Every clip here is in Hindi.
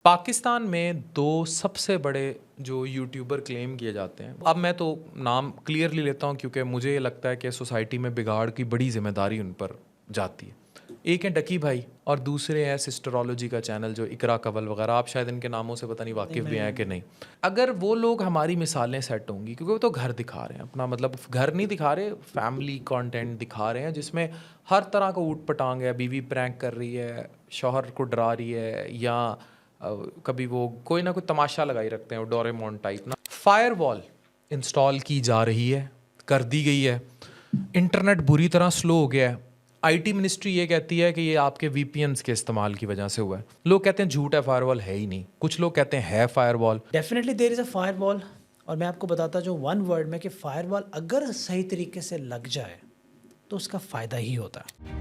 पाकिस्तान में दो सबसे बड़े जो यूट्यूबर क्लेम किए जाते हैं, अब मैं तो नाम क्लियरली लेता हूँ क्योंकि मुझे ये लगता है कि सोसाइटी में बिगाड़ की बड़ी जिम्मेदारी उन पर जाती है। एक है डकी भाई और दूसरे हैं सिस्टरोलॉजी का चैनल जो इकरा कवल वगैरह, आप शायद इनके नामों से पता नहीं वाकिफ़ भी हैं कि नहीं। अगर वो लोग हमारी मिसालें सेट होंगी, क्योंकि वो तो घर दिखा रहे हैं अपना, मतलब घर नहीं दिखा रहे, फैमिली कंटेंट दिखा रहे हैं जिसमें हर तरह का ऊट पटांग है, बीवी प्रैंक कर रही है, शौहर को डरा रही है, या कभी वो कोई ना कोई तमाशा लगाई रखते हैं, वो डोरेमोन टाइप ना। फायरवॉल इंस्टॉल की जा रही है, कर दी गई है। इंटरनेट बुरी तरह स्लो हो गया है। आईटी मिनिस्ट्री ये कहती है कि ये आपके वीपीएन्स के इस्तेमाल की वजह से हुआ है। लोग कहते हैं झूठ है, फायरवॉल है ही नहीं। कुछ लोग कहते हैं है firewall. Definitely there is a firewall. और मैं आपको बताता जो वन वर्ड में कि फायरवॉल अगर सही तरीके से लग जाए तो उसका फ़ायदा ही होता है।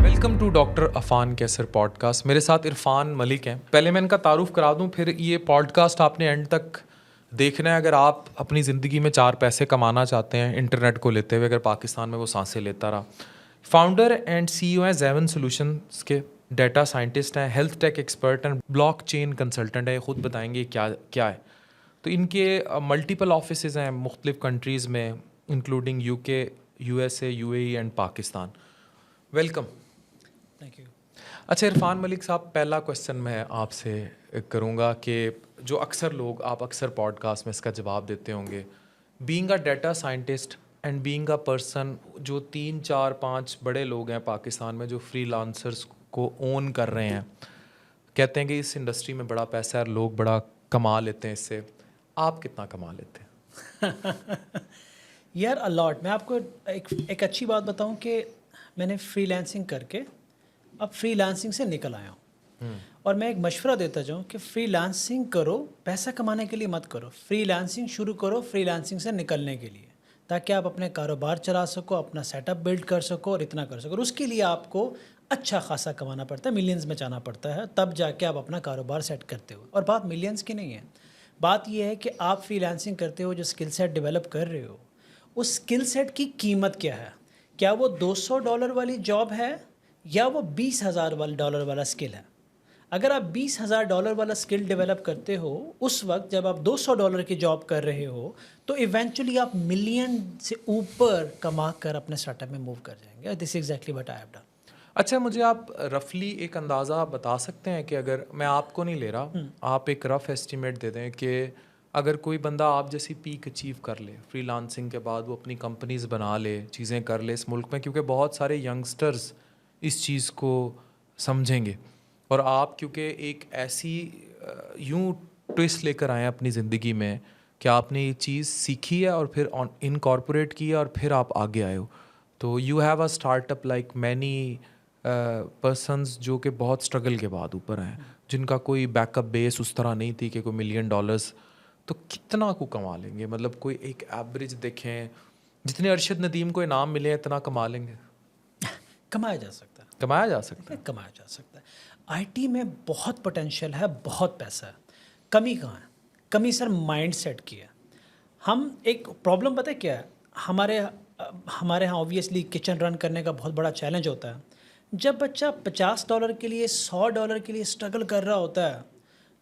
Welcome to doctor Afan Qaiser podcast. मेरे साथ इरफान मलिक हैं। पहले मैं इनका तारुफ करा दूं, फिर ये पॉडकास्ट आपने एंड तक देखना है। अगर आप अपनी ज़िंदगी में 4 पैसे कमाना चाहते हैं इंटरनेट को लेते हुए, अगर पाकिस्तान में वो सांसें लेता रहा। फाउंडर एंड सीईओ हैं ज़ेवन सॉल्यूशंस के, डेटा साइंटिस्ट हैं, health tech expert and blockchain consultant है। ये खुद बताएंगे क्या क्या है। तो इनके मल्टीपल ऑफिसेज़ हैं मुख्तलिफ कंट्रीज़ में, including UK, USA, UAE and Pakistan. Welcome. Thank you. अच्छा इरफान मलिक साहब, पहला क्वेश्चन मैं आपसे करूँगा कि जो अक्सर लोग, आप अक्सर पॉडकास्ट में इसका जवाब देते होंगे, being a data scientist and being a person, जो 3 4 5 बड़े लोग हैं पाकिस्तान में जो फ्रीलांसर्स को ओन कर रहे हैं, कहते हैं कि इस इंडस्ट्री में बड़ा पैसा है, लोग बड़ा कमा लेते हैं इससे। आप कितना कमा लेते हैं? यार अलॉट। मैं आपको एक अच्छी बात बताऊं कि मैंने फ्रीलांसिंग करके अब फ्रीलांसिंग से निकल आया हूँ। और मैं एक मशवरा देता जाऊँ कि फ्रीलांसिंग करो, पैसा कमाने के लिए मत करो। फ्रीलांसिंग शुरू करो फ्रीलांसिंग से निकलने के लिए, ताकि आप अपने कारोबार चला सको, अपना सेटअप बिल्ड कर सको और इतना कर सको। और उसके लिए आपको अच्छा खासा कमाना पड़ता है, मिलियंस में जाना पड़ता है, तब जाके आप अपना कारोबार सेट करते हो। और बात मिलियंस की नहीं है, बात यह है कि आप फ्रीलांसिंग करते हो, जो स्किल सेट डेवलप कर रहे हो, उस स्किल सेट की कीमत क्या है। क्या वो $200 वाली जॉब है या वो $20,000 वाला स्किल है। अगर आप $20,000 वाला स्किल डेवलप करते हो उस वक्त जब आप $200 की जॉब कर रहे हो, तो इवेंचुअली आप मिलियन से ऊपर कमा कर अपने स्टार्टअप में मूव कर जाएंगे। This exactly what I have done. अच्छा, मुझे आप रफली एक अंदाज़ा बता सकते हैं कि, अगर मैं आपको नहीं ले रहा, आप एक रफ़ एस्टिमेट दे दें कि अगर कोई बंदा आप जैसी पीक अचीव कर ले फ्रीलांसिंग के बाद, वो अपनी कंपनीज़ बना ले, चीज़ें कर ले इस मुल्क में, क्योंकि बहुत सारे यंगस्टर्स इस चीज़ को समझेंगे, और आप क्योंकि एक ऐसी यूं ट्विस्ट लेकर आए हैं अपनी ज़िंदगी में कि आपने ये चीज़ सीखी है और फिर इनकॉर्पोरेट की है और फिर आप आगे आए हो, तो you have a startup like many persons जो कि बहुत स्ट्रगल के बाद ऊपर हैं, जिनका कोई बैकअप बेस उस तरह नहीं थी कि कोई $1,000,000। तो कितना को कमा लेंगे? मतलब कोई एक एवरेज देखें, जितने अरशद नदीम को इनाम मिले इतना कमा लेंगे? कमाया जा सकता है, कमाया जा सकता है। कमाया जा सकता है। आईटी में बहुत पोटेंशियल है, बहुत पैसा है। कमी कहाँ है? कमी सर माइंड सेट की है। हम एक प्रॉब्लम पता है क्या है, हमारे यहाँ ऑब्वियसली किचन रन करने का बहुत बड़ा चैलेंज होता है। जब बच्चा $50 के लिए, $100 के लिए स्ट्रगल कर रहा होता है,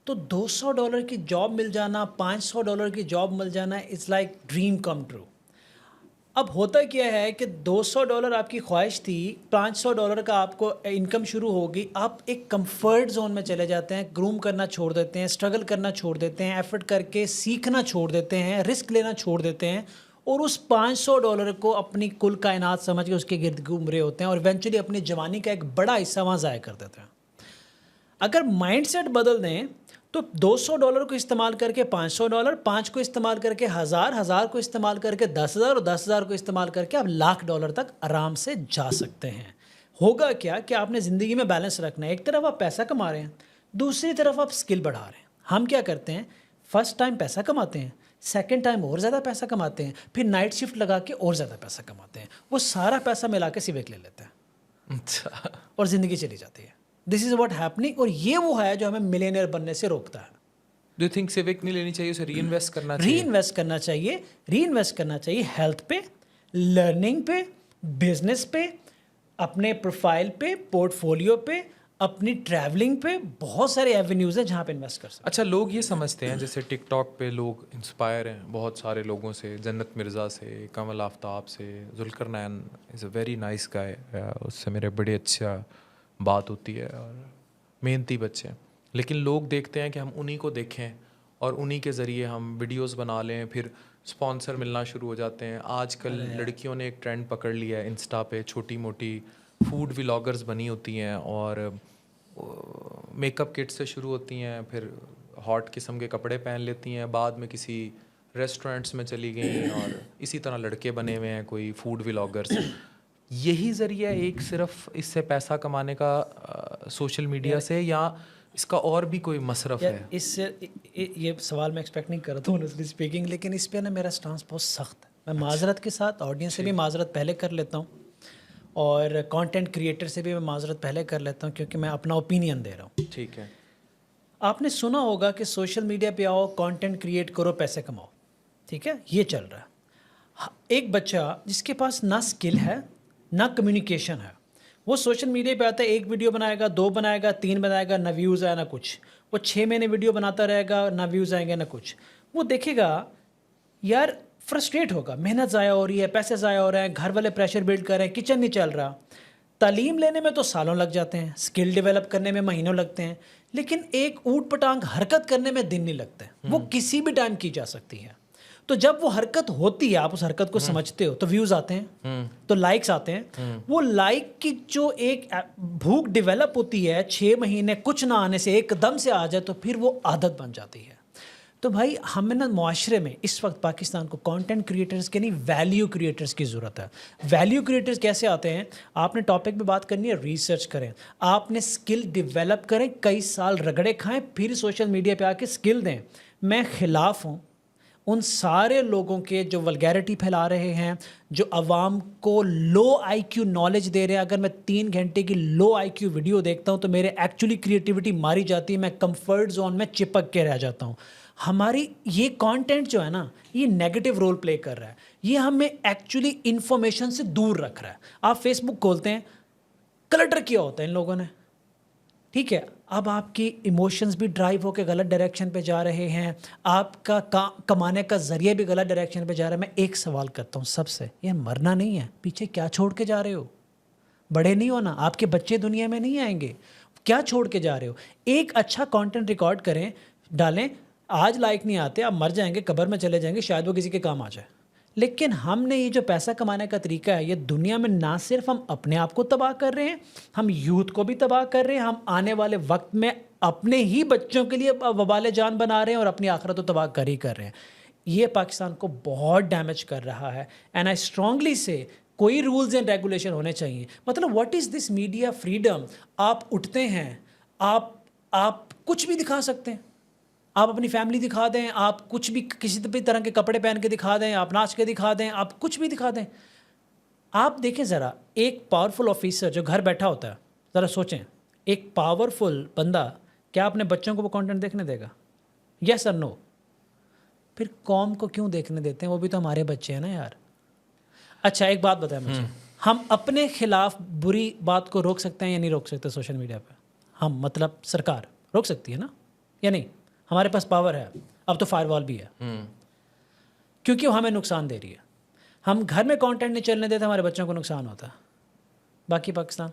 तो $200 की जॉब मिल जाना, $500 की जॉब मिल जाना, it's like dream come true. अब होता क्या है कि $200 आपकी ख्वाहिश थी, $500 का आपको इनकम शुरू होगी, आप एक कंफर्ट जोन में चले जाते हैं, ग्रूम करना छोड़ देते हैं, स्ट्रगल करना छोड़ देते हैं, एफर्ट करके सीखना छोड़ देते हैं, रिस्क लेना छोड़ देते हैं, और उस $500 को अपनी कुल कायनात समझ के उसके गिर्द घूम रहे होते हैं, और इवेंचुअली अपनी जवानी का एक बड़ा हिस्सा वहाँ ज़ाया कर देते हैं। अगर माइंडसेट बदल दें तो $200 को इस्तेमाल करके $500, 5 को इस्तेमाल करके 1000 को इस्तेमाल करके 10,000 और 10,000 को इस्तेमाल करके आप $1,00,000 तक आराम से जा सकते हैं। होगा क्या कि आपने ज़िंदगी में बैलेंस रखना है। एक तरफ आप पैसा कमा रहे हैं, दूसरी तरफ आप स्किल बढ़ा रहे हैं। हम क्या करते हैं, फर्स्ट टाइम पैसा कमाते हैं, सेकेंड टाइम और ज़्यादा पैसा कमाते हैं, फिर नाइट शिफ्ट लगा के और ज़्यादा पैसा कमाते हैं। वो सारा पैसा मिला के सिविक ले लेते हैं। अच्छा। और ज़िंदगी चली जाती है। This is what happening. और ये वो है जो हमें मिलियनियर बनने से रोकता है। डू यू थिंक सिविक नहीं लेनी चाहिए, उसे री इन्वेस्ट करना चाहिए? री इन्वेस्ट करना चाहिए हेल्थ पे, लर्निंग पे, बिजनेस पे, अपने प्रोफाइल पे, पोर्टफोलियो पे, अपनी ट्रैवलिंग पे बहुत सारे एवेन्यूज़ हैं जहाँ पे इन्वेस्ट कर सकते अच्छा, लोग ये समझते हैं जैसे टिकटॉक पे लोग इंस्पायर हैं बहुत सारे लोगों से, जन्नत मिर्ज़ा से, कमल आफ्ताब से, Zulqarnain is a very nice guy, उससे मेरे बड़ी अच्छा बात होती है और मेहनती बच्चे हैं। लेकिन लोग देखते हैं कि हम उन्हीं को देखें और उन्हीं के ज़रिए हम वीडियोस बना लें, फिर स्पॉन्सर मिलना शुरू हो जाते हैं। आजकल लड़कियों ने एक ट्रेंड पकड़ लिया है, इंस्टा पे छोटी मोटी फूड व्लॉगर्स बनी होती हैं और मेकअप किट से शुरू होती हैं, फिर हॉट किस्म के कपड़े पहन लेती हैं, बाद में किसी रेस्टोरेंट्स में चली गई और इसी तरह लड़के बने हुए हैं कोई फूड व्लॉगर्स। यही ज़रिया एक सिर्फ इससे पैसा कमाने का सोशल मीडिया से, या इसका और भी कोई मसरफ यार है? इससे ये सवाल मैं एक्सपेक्ट नहीं कर रहा था ऑनेस्टली स्पीकिंग, लेकिन इस पे ना मेरा स्टांस बहुत सख्त है। मैं माजरत के साथ ऑडियंस से भी माजरत पहले कर लेता हूँ और कंटेंट क्रिएटर से भी मैं माजरत पहले कर लेता हूँ, क्योंकि मैं अपना ओपिनियन दे रहा हूँ। ठीक है। आपने सुना होगा कि सोशल मीडिया पे आओ, कंटेंट क्रिएट करो, पैसे कमाओ, ठीक है, ये चल रहा है। एक बच्चा जिसके पास ना स्किल है ना कम्युनिकेशन है, वो सोशल मीडिया पे आता है, एक वीडियो बनाएगा, 2 बनाएगा, 3 बनाएगा, ना व्यूज़ आया ना कुछ। वो 6 महीने वीडियो बनाता रहेगा, ना व्यूज़ आएंगे ना कुछ। वो देखेगा यार, फ्रस्ट्रेट होगा, मेहनत ज़ाया हो रही है, पैसे ज़ाया हो रहे हैं, घर वाले प्रेशर बिल्ड कर रहे हैं, किचन नहीं चल रहा। तालीम लेने में तो सालों लग जाते हैं, स्किल डेवलप करने में महीनों लगते हैं, लेकिन एक ऊट पटांग हरकत करने में दिन नहीं लगते। वो किसी भी टाइम की जा सकती है। तो जब वो हरकत होती है, आप उस हरकत को समझते हो, तो व्यूज़ आते हैं, तो लाइक्स आते हैं। वो लाइक की जो एक भूख डेवलप होती है 6 महीने कुछ ना आने से एकदम से आ जाए, तो फिर वो आदत बन जाती है। तो भाई हमें ना मुआशरे में इस वक्त पाकिस्तान को कंटेंट क्रिएटर्स के नहीं, वैल्यू क्रिएटर्स की ज़रूरत है। वैल्यू क्रिएटर्स कैसे आते हैं? आपने टॉपिक पे बात करनी है, रिसर्च करें, आपने स्किल डेवलप करें, कई साल रगड़े खाएं, फिर सोशल मीडिया पे आके स्किल दें। मैं ख़िलाफ़ हूँ उन सारे लोगों के जो वल्गैरिटी फैला रहे हैं, जो आवाम को लो आईक्यू नॉलेज दे रहे हैं। अगर मैं 3 घंटे की लो आईक्यू वीडियो देखता हूँ तो मेरे एक्चुअली क्रिएटिविटी मारी जाती है, मैं कंफर्ट जोन में चिपक के रह जाता हूँ। हमारी ये कंटेंट जो है ना, ये नेगेटिव रोल प्ले कर रहा है, ये हमें एक्चुअली इन्फॉर्मेशन से दूर रख रहा है। आप फेसबुक खोलते हैं, क्लटर किया होता है इन लोगों ने, ठीक है। अब आपकी इमोशंस भी ड्राइव होकर गलत डायरेक्शन पे जा रहे हैं, आपका कमाने का ज़रिए भी गलत डायरेक्शन पे जा रहा है। मैं एक सवाल करता हूँ सबसे, ये मरना नहीं है, पीछे क्या छोड़ के जा रहे हो? बड़े नहीं हो ना, आपके बच्चे दुनिया में नहीं आएंगे, क्या छोड़ के जा रहे हो? एक अच्छा कंटेंट रिकॉर्ड करें, डालें, आज लाइक नहीं आते, आप मर जाएंगे, कब्र में चले जाएंगे, शायद वो किसी के काम आ जाए। लेकिन हमने ये जो पैसा कमाने का तरीका है, ये दुनिया में ना सिर्फ हम अपने आप को तबाह कर रहे हैं, हम यूथ को भी तबाह कर रहे हैं, हम आने वाले वक्त में अपने ही बच्चों के लिए वबाल जान बना रहे हैं और अपनी आखिरत तो तबाह कर ही कर रहे हैं। ये पाकिस्तान को बहुत डैमेज कर रहा है। एंड आई स्ट्रांगली से कोई रूल्स एंड रेगुलेशन होने चाहिए। मतलब what is this media freedom? आप उठते हैं, आप कुछ भी दिखा सकते हैं, आप अपनी फैमिली दिखा दें, आप कुछ भी किसी भी तरह के कपड़े पहन के दिखा दें, आप नाच के दिखा दें, आप कुछ भी दिखा दें। आप देखें ज़रा, एक पावरफुल ऑफिसर जो घर बैठा होता है, ज़रा सोचें, एक पावरफुल बंदा क्या अपने बच्चों को वो कंटेंट देखने देगा? यस और नो? फिर कौम को क्यों देखने देते हैं? वो भी तो हमारे बच्चे हैं ना यार। अच्छा एक बात बताएं मुझे, हम अपने खिलाफ बुरी बात को रोक सकते हैं या नहीं रोक सकते सोशल मीडिया पे? हम मतलब सरकार रोक सकती है ना, या नहीं? हमारे पास पावर है, अब तो फायरवॉल भी है, क्योंकि वो हमें नुकसान दे रही है। हम घर में कंटेंट नहीं चलने देते, हमारे बच्चों को नुकसान होता है। बाकी पाकिस्तान,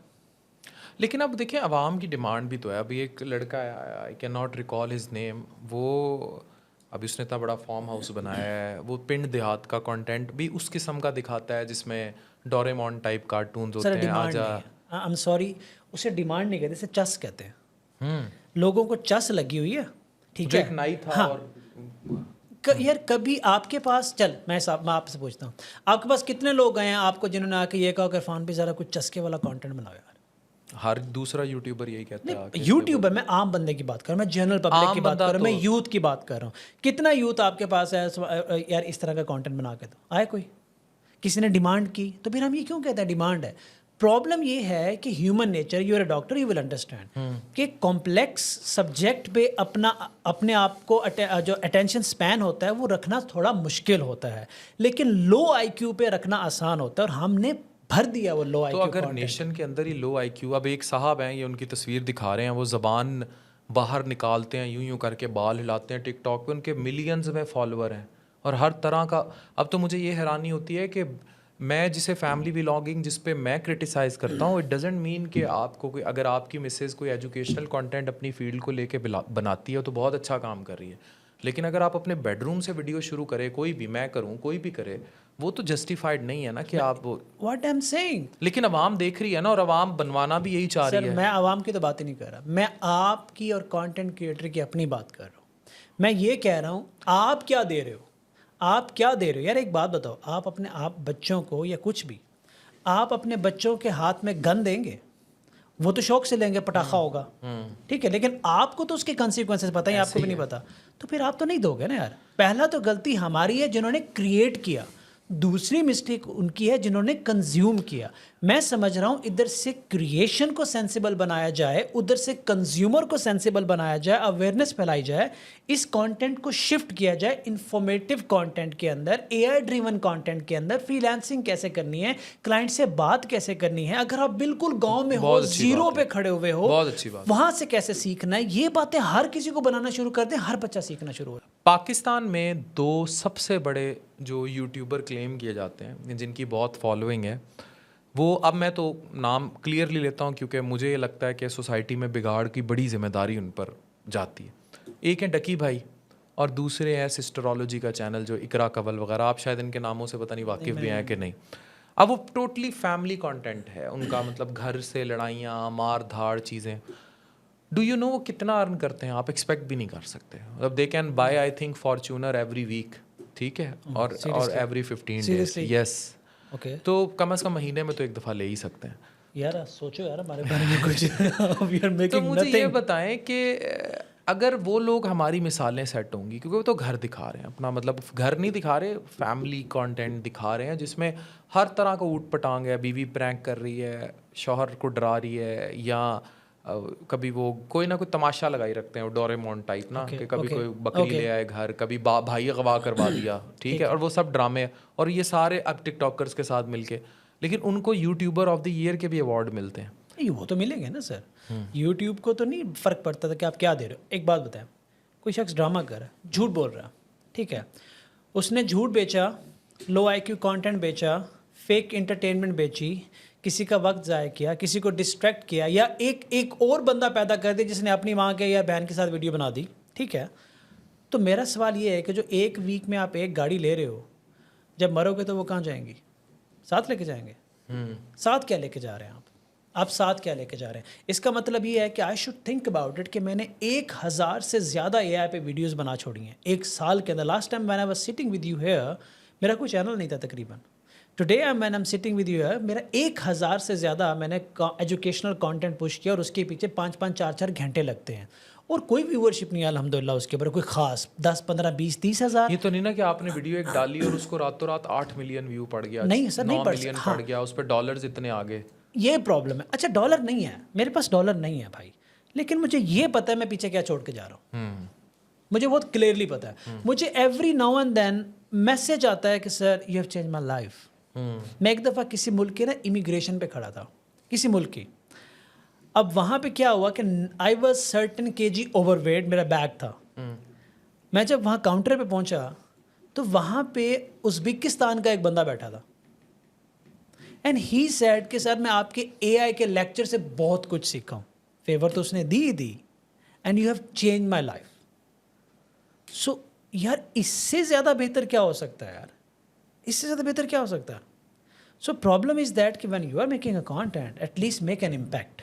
लेकिन अब देखिए आवाम की डिमांड भी तो है। अभी एक लड़का है, I can not recall his name, वो अभी उसने इतना बड़ा फार्म हाउस बनाया है, वो पिंड देहात का कंटेंट भी उस किस्म का दिखाता है जिसमें डोरेमोन टाइप कार्टून्स होते हैं। आजा, आई एम सॉरी, उसे डिमांड नहीं कहते, इसे चस कहते हैं। लोगों को चस लगी हुई है, ठीक है। एक नाई था। हाँ। और यार कभी आपके पास, चल मैं आपसे पूछता हूँ, आपके पास कितने लोग गए हैं आपको जिन्होंने आके ये कहा कि इरफान भी ज़रा कुछ चस्के वाला कंटेंट बनाओ यार? हर दूसरा यूट्यूबर यही कहता है। यूट्यूबर, मैं आम बंदे की बात कर रहा हूँ, मैं जनरल पब्लिक की बात कर रहा हूँ, मैं यूथ की बात कर रहा हूँ। कितना यूथ आपके पास है यार इस तरह का कंटेंट बना के? तो आए कोई, किसी ने डिमांड की? तो फिर हम ये क्यों कहते हैं डिमांड है? प्रॉब्लम ये है कि human nature, you are a doctor, you will understand कि कॉम्प्लेक्स सब्जेक्ट पे अपने आप को जो अटेंशन स्पैन होता है वो रखना थोड़ा मुश्किल होता है, लेकिन लो आईक्यू पे रखना आसान होता है। और हमने भर दिया वो लो तो आईक्यू अगर कंटेंट। नेशन के अंदर ही लो आईक्यू, अब एक साहब हैं, ये उनकी तस्वीर दिखा रहे हैं, वो ज़बान बाहर निकालते हैं, यूं यूं करके बाल हिलाते हैं टिकटॉक पे, उनके मिलियंस में फॉलोअर हैं और हर तरह का। अब तो मुझे ये हैरानी होती है कि मैं जिसे फैमिली व्लॉगिंग जिस पे मैं क्रिटिसाइज़ करता हूँ, इट डजेंट मीन कि आपको कोई, अगर आपकी मिसेज़ कोई एजुकेशनल कंटेंट अपनी फील्ड को लेके बनाती है तो बहुत अच्छा काम कर रही है, लेकिन अगर आप अपने बेडरूम से वीडियो शुरू करें, कोई भी, मैं करूँ, कोई भी करे, वो तो जस्टिफाइड नहीं है ना कि आप वो। व्हाट आई एम सेइंग, लेकिन अवाम देख रही है ना, और अवाम बनवाना भी यही चाह सर रही है। मैं आवाम की तो बात ही नहीं कर रहा, मैं आपकी और कंटेंट क्रिएटर की अपनी बात कर रहा हूँ। मैं ये कह रहा हूँ आप क्या दे रहे हो, आप क्या दे रहे हो यार। एक बात बताओ, आप बच्चों को या कुछ भी, आप अपने बच्चों के हाथ में गन देंगे, वो तो शौक से लेंगे, पटाखा होगा, ठीक है, लेकिन आपको तो उसके कॉन्सिक्वेंसेस पता ही, आपको भी नहीं पता, तो फिर आप तो नहीं दोगे ना यार। पहला तो गलती हमारी है जिन्होंने क्रिएट किया, दूसरी मिस्टेक उनकी है जिन्होंने कंज्यूम किया। मैं समझ रहा हूँ इधर से क्रिएशन को सेंसिबल बनाया जाए, उधर से कंज्यूमर को सेंसिबल बनाया जाए, अवेयरनेस फैलाई जाए, इस कंटेंट को शिफ्ट किया जाए इंफॉर्मेटिव कंटेंट के अंदर, एआई ड्रिवन कंटेंट के अंदर। फ्रीलांसिंग कैसे करनी है, क्लाइंट से बात कैसे करनी है, अगर आप बिल्कुल गांव में हो, बहुत अच्छी जीरो बात पे है। खड़े हुए हो, बहुत अच्छी बात। वहां से कैसे सीखना है, ये बातें हर किसी को बनाना शुरू कर दें, हर बच्चा सीखना शुरू हो। पाकिस्तान में दो सबसे बड़े जो यूट्यूबर क्लेम किए जाते हैं, जिनकी बहुत फॉलोइंग है, वो, अब मैं तो नाम क्लियरली लेता हूँ क्योंकि मुझे ये लगता है कि सोसाइटी में बिगाड़ की बड़ी जिम्मेदारी उन पर जाती है। एक है डकी भाई और दूसरे हैं सिस्टरोलॉजी का चैनल जो इकरा कवल वगैरह, आप शायद इनके नामों से पता नहीं वाकिफ़ भी हैं कि नहीं। अब वो टोटली फैमिली कंटेंट है उनका, मतलब घर से लड़ाइयाँ, मार धाड़ चीज़ें। डू यू नो वो कितना अर्न करते हैं, आप एक्सपेक्ट भी नहीं कर सकते। मतलब they can buy I think Fortuner every week, ठीक है, और एवरी 15 डेज, यस। ओके, तो कम से कम महीने में तो एक दफ़ा ले ही सकते हैं। यार सोचो यार हमारे बारे में कुछ वी आर तो मेकिंग मुझे ये नथिंग। बताएं कि अगर वो लोग, हमारी मिसालें सेट होंगी, क्योंकि वो तो घर दिखा रहे हैं अपना, मतलब घर नहीं दिखा रहे, फैमिली कंटेंट दिखा रहे हैं जिसमें हर तरह का ऊट पटांग है, बीवी प्रैंक कर रही है, शौहर को डरा रही है, या कभी वो कोई ना कोई तमाशा लगाई रखते हैं, वो डोरेमोन टाइप ना, कि कभी कोई बकरी ले आए घर, कभी भाई अगवा करवा दिया, ठीक है, और वो सब ड्रामे, और ये सारे अब टिकटॉकर्स के साथ मिलके, लेकिन उनको यूट्यूबर ऑफ द ईयर के भी अवार्ड मिलते हैं। वो तो मिलेंगे ना सर, यूट्यूब को तो नहीं फ़र्क पड़ता था कि आप क्या दे रहे हो। एक बात बताएं, कोई शख्स ड्रामा कर रहा है, झूठ बोल रहा है, ठीक है, उसने झूठ बेचा, लो आईक्यू कंटेंट बेचा, फेक एंटरटेनमेंट बेची, किसी का वक्त ज़ाया किया, किसी को डिस्ट्रैक्ट किया, या एक और बंदा पैदा कर दिया जिसने अपनी माँ के या बहन के साथ वीडियो बना दी, ठीक है। तो मेरा सवाल ये है कि जो एक वीक में आप एक गाड़ी ले रहे हो, जब मरोगे तो वो कहाँ जाएंगी? साथ लेके जाएंगे? साथ क्या लेके जा रहे हैं आप साथ क्या लेके जा रहे हैं? इसका मतलब ये है कि I should think about it कि मैंने 1000 से ज़्यादा एआई पे वीडियोस बना छोड़ी हैं एक साल के अंदर। Last time when I was sitting with you here, मेरा कोई चैनल नहीं था तकरीबन। Today when I am sitting with you here, मेरा 1000 से ज़्यादा मैंने एजुकेशनल कंटेंट पुश किया, और उसके पीछे 5-5, 4-4 घंटे लगते हैं, और कोई व्यूअरशिप नहीं है अल्हम्दुलिल्लाह उसके ऊपर, कोई खास 10, 15, 20, 30 हज़ार। ये तो नहीं ना कि आपने वीडियो एक डाली और उसको रातों रात 8 मिलियन व्यू पड़ गया, नहीं सर, 9 नहीं पड़ मिलियन हाँ, पड़ गया, उस पर डॉलर्स इतने आ गए। ये प्रॉब्लम है। अच्छा डॉलर नहीं है मेरे पास, डॉलर नहीं है भाई, लेकिन मुझे ये पता है मैं पीछे क्या छोड़ के जा रहा हूँ, मुझे बहुत क्लियरली पता है। मुझे every now and then message आता है कि sir you have change my life. मैं एक दफ़ा किसी मुल्क के ना इमिग्रेशन पे खड़ा था, किसी मुल्क की। अब वहाँ पे क्या हुआ कि I was certain kg overweight, मेरा बैग था। मैं जब वहाँ काउंटर पे पहुँचा तो वहाँ पे उज़्बेकिस्तान का एक बंदा बैठा था, एंड ही सेड कि सर मैं आपके एआई के लेक्चर से बहुत कुछ सीखा हूँ। फेवर तो उसने दी, and you have change my life. So यार इससे ज़्यादा बेहतर क्या हो सकता है यार, इससे ज़्यादा बेहतर क्या हो सकता है? सो प्रॉब्लम इज़ दैट कि when you are making a content, at least make an impact.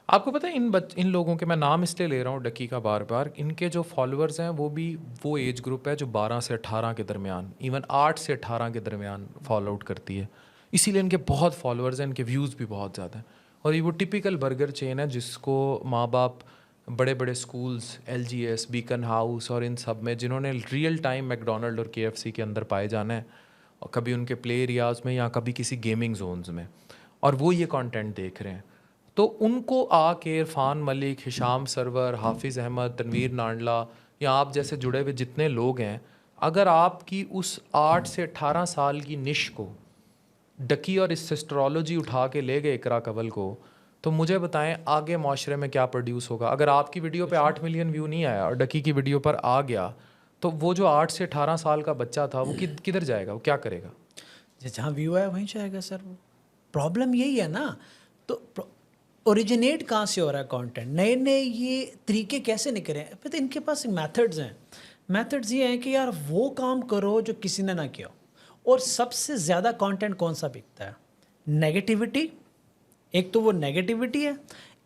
आपको पता है इन लोगों के, मैं नाम इसलिए ले रहा हूँ डकी का बार बार, इनके जो फॉलोअर्स हैं वो भी वो एज ग्रुप है जो 12 से 18 के दरमियान, इवन 8 से 18 के दरमियान फॉलो आउट करती है, इसीलिए इनके बहुत फॉलोअर्स हैं, इनके व्यूज़ भी बहुत ज़्यादा हैं। और ये वो टिपिकल बर्गर चेन है जिसको माँ बाप बड़े बड़े स्कूल्स, LGS, बीकन हाउस और इन सब में, जिन्होंने रियल टाइम मैकडोनल्ड और KFC के अंदर पाए जाना है, और कभी उनके प्ले एरियाज़ में या कभी किसी गेमिंग जोन्स में, और वो ये कंटेंट देख रहे हैं, तो उनको आके इरफान मलिक, हिशाम सरवर, हाफिज़ अहमद, तनवीर नांडला या आप जैसे जुड़े हुए जितने लोग हैं, अगर आपकी उस 8 से 18 साल की निश को डकी और इस एस्ट्रोलॉजी उठा के ले गए इकरा कंवल को, तो मुझे बताएं आगे माशरे में क्या प्रोड्यूस होगा। अगर आपकी वीडियो पे 8 मिलियन व्यू नहीं आया और डकी की वीडियो पर आ गया, तो वो जो 8 से 18 साल का बच्चा था वो किधर जाएगा, वो क्या करेगा? जहाँ व्यू आया वहीं जाएगा सर। वो प्रॉब्लम यही है ना। तो ओरिजिनेट कहाँ से हो रहा है कंटेंट? नए नए ये तरीके कैसे निकले हैं? पता इनके पास मेथड्स हैं। मेथड्स ये हैं कि यार वो काम करो जो किसी ने ना किया। और सबसे ज़्यादा कंटेंट कौन सा बिकता है? नेगेटिविटी। एक तो वो नेगेटिविटी है,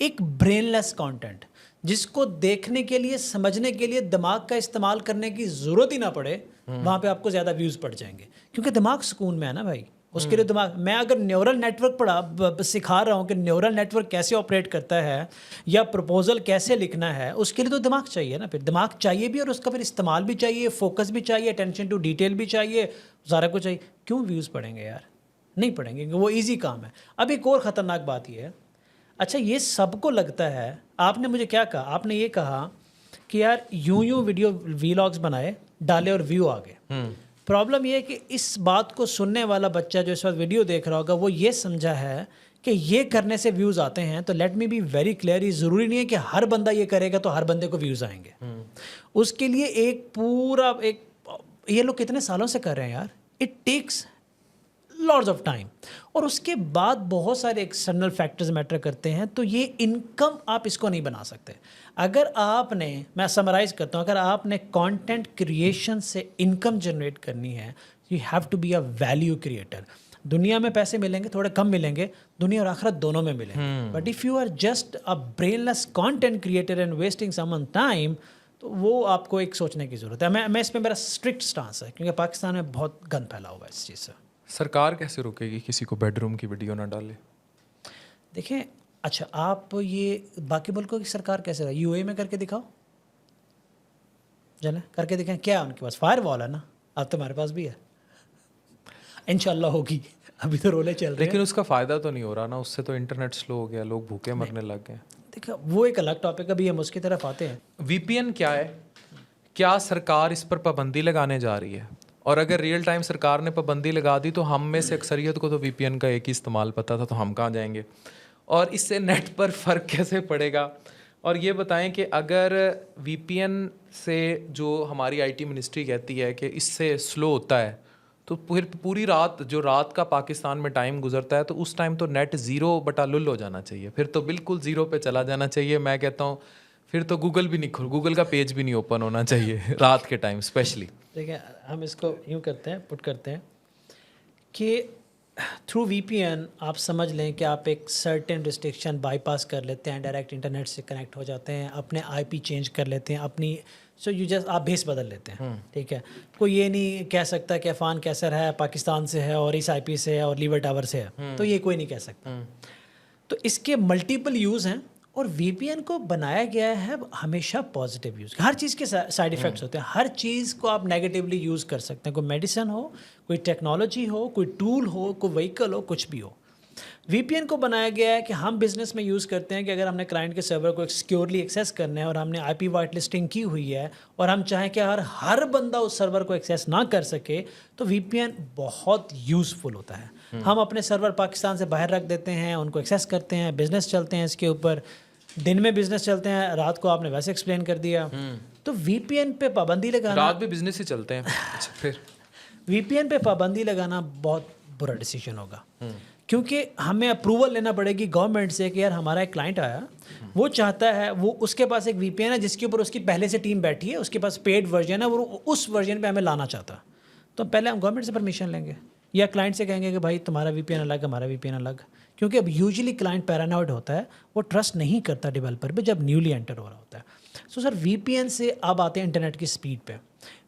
एक ब्रेनलेस कंटेंट जिसको देखने के लिए, समझने के लिए दिमाग का इस्तेमाल करने की ज़रूरत ही ना पड़े, वहाँ पे आपको ज़्यादा व्यूज़ पड़ जाएंगे, क्योंकि दिमाग सुकून में है ना भाई। उसके लिए दिमाग, मैं अगर न्यूरल नेटवर्क सिखा रहा हूँ कि न्यूरल नेटवर्क कैसे ऑपरेट करता है या प्रपोजल कैसे लिखना है, उसके लिए तो दिमाग चाहिए ना। फिर दिमाग चाहिए भी और उसका फिर इस्तेमाल भी चाहिए, फोकस भी चाहिए, अटेंशन टू डिटेल भी चाहिए, सारा कुछ चाहिए। क्यों व्यूज़ पड़ेंगे यार? नहीं पड़ेंगे, क्योंकि वो ईजी काम है। अब एक और ख़तरनाक बात ये है, अच्छा ये सबको लगता है, आपने मुझे क्या कहा? आपने ये कहा कि यार यूं वीडियो वीलॉग्स बनाए, डाले और व्यू आ गए। प्रॉब्लम ये है कि इस बात को सुनने वाला बच्चा जो इस वक्त वीडियो देख रहा होगा, वो ये समझा है कि ये करने से व्यूज़ आते हैं। तो let me be very clear, ये ज़रूरी नहीं है कि हर बंदा ये करेगा तो हर बंदे को व्यूज़ आएंगे। उसके लिए एक पूरा ये लोग कितने सालों से कर रहे हैं यार, it takes lots of time. और उसके बाद बहुत सारे एक्सटर्नल फैक्टर्स मैटर करते हैं। तो ये इनकम आप इसको नहीं बना सकते। अगर आपने, मैं समराइज़ करता हूँ, अगर आपने कंटेंट क्रिएशन से इनकम जनरेट करनी है, you have to be a value creator. दुनिया में पैसे मिलेंगे, थोड़े कम मिलेंगे, दुनिया और आखिरत दोनों में मिलेंगे। But if you are just a brainless content creator and wasting someone time, तो वो आपको एक सोचने की ज़रूरत है। मैं इसमें मेरा स्ट्रिक्ट स्टांस है, क्योंकि पाकिस्तान में बहुत गंद फैला हुआ है इस चीज़ से। सरकार कैसे रोकेगी किसी को बेडरूम की वीडियो ना डाले? देखें, अच्छा आप ये बाकी मुल्कों की सरकार कैसे रहा, यूएई में करके दिखाओ, चले करके दिखाएं। क्या उनके पास फायर वॉल है ना? अब तुम्हारे पास भी है, इंशाल्लाह होगी। अभी तो रोले चल रहे हैं, लेकिन उसका फ़ायदा तो नहीं हो रहा ना, उससे तो इंटरनेट स्लो हो गया, लोग भूखे मरने लग गए। देखो वो एक अलग टॉपिक, अभी हम उसकी तरफ आते हैं। वीपीएन क्या है? क्या सरकार इस पर पाबंदी लगाने जा रही है? और अगर रियल टाइम सरकार ने पाबंदी लगा दी तो हम में से अक्सरियत को तो वीपीएन का एक ही इस्तेमाल पता था, तो हम कहाँ जाएंगे? और इससे नेट पर फ़र्क कैसे पड़ेगा? और ये बताएं कि अगर वीपीएन से, जो हमारी आईटी मिनिस्ट्री कहती है कि इससे स्लो होता है, तो फिर पूरी रात, जो रात का पाकिस्तान में टाइम गुजरता है, तो उस टाइम तो नेट 0/लुल हो जाना चाहिए, फिर तो बिल्कुल 0 पे चला जाना चाहिए। मैं कहता हूँ फिर तो गूगल भी नहीं गूगल का पेज भी नहीं ओपन होना चाहिए रात के टाइम स्पेशली। देखिए हम इसको यूँ करते हैं, पुट करते हैं कि थ्रू वीपीएन आप समझ लें कि आप एक सर्टेन रिस्ट्रिक्शन बाईपास कर लेते हैं, डायरेक्ट इंटरनेट से कनेक्ट हो जाते हैं, अपने आईपी चेंज कर लेते हैं, अपनी यू जस्ट आप बेस बदल लेते हैं। ठीक है, कोई ये नहीं कह सकता कि अफान कैसर है पाकिस्तान से है और इस आईपी से है और लीवर टावर से है, तो ये कोई नहीं कह सकता। तो इसके मल्टीपल यूज़ हैं और वीपीएन को बनाया गया है हमेशा पॉजिटिव यूज़। हर चीज़ के साइड इफ़ेक्ट्स होते हैं, हर चीज़ को आप नेगेटिवली यूज़ कर सकते हैं। कोई मेडिसिन हो, कोई टेक्नोलॉजी हो, कोई टूल हो, कोई व्हीकल हो, कुछ भी हो। वीपीएन को बनाया गया है कि हम बिज़नेस में यूज़ करते हैं कि अगर हमने क्लाइंट के सर्वर को सिक्योरली एक्सेस करना है और हमने आईपी वाइट लिस्टिंग की हुई है और हम चाहें कि हर बंदा उस सर्वर को एक्सेस ना कर सके, तो वीपीएन बहुत यूज़फुल होता है। हम अपने सर्वर पाकिस्तान से बाहर रख देते हैं, उनको एक्सेस करते हैं, बिज़नेस चलते हैं इसके ऊपर, दिन में बिजनेस चलते हैं, रात को आपने वैसे एक्सप्लेन कर दिया। तो वीपीएन पे पाबंदी लगाना, रात भी बिजनेस ही चलते हैं। अच्छा, फिर वीपीएन पे पाबंदी लगाना बहुत बुरा डिसीजन होगा, क्योंकि हमें अप्रूवल लेना पड़ेगी गवर्नमेंट से कि यार हमारा एक क्लाइंट आया, वो चाहता है, वो उसके पास एक वीपीएन है जिसके ऊपर उसकी पहले से टीम बैठी है, उसके पास पेड वर्जन है, वो उस वर्जन पे हमें लाना चाहता, तो पहले हम गवर्नमेंट से परमिशन लेंगे या क्लाइंट से कहेंगे कि भाई तुम्हारा वीपीएन अलग, हमारा वीपीएन अलग। क्योंकि अब यूजुअली क्लाइंट पैरानॉइड होता है, वो ट्रस्ट नहीं करता डेवलपर पे जब न्यूली एंटर हो रहा होता है। सो सर वीपीएन से अब आते हैं इंटरनेट की स्पीड पे।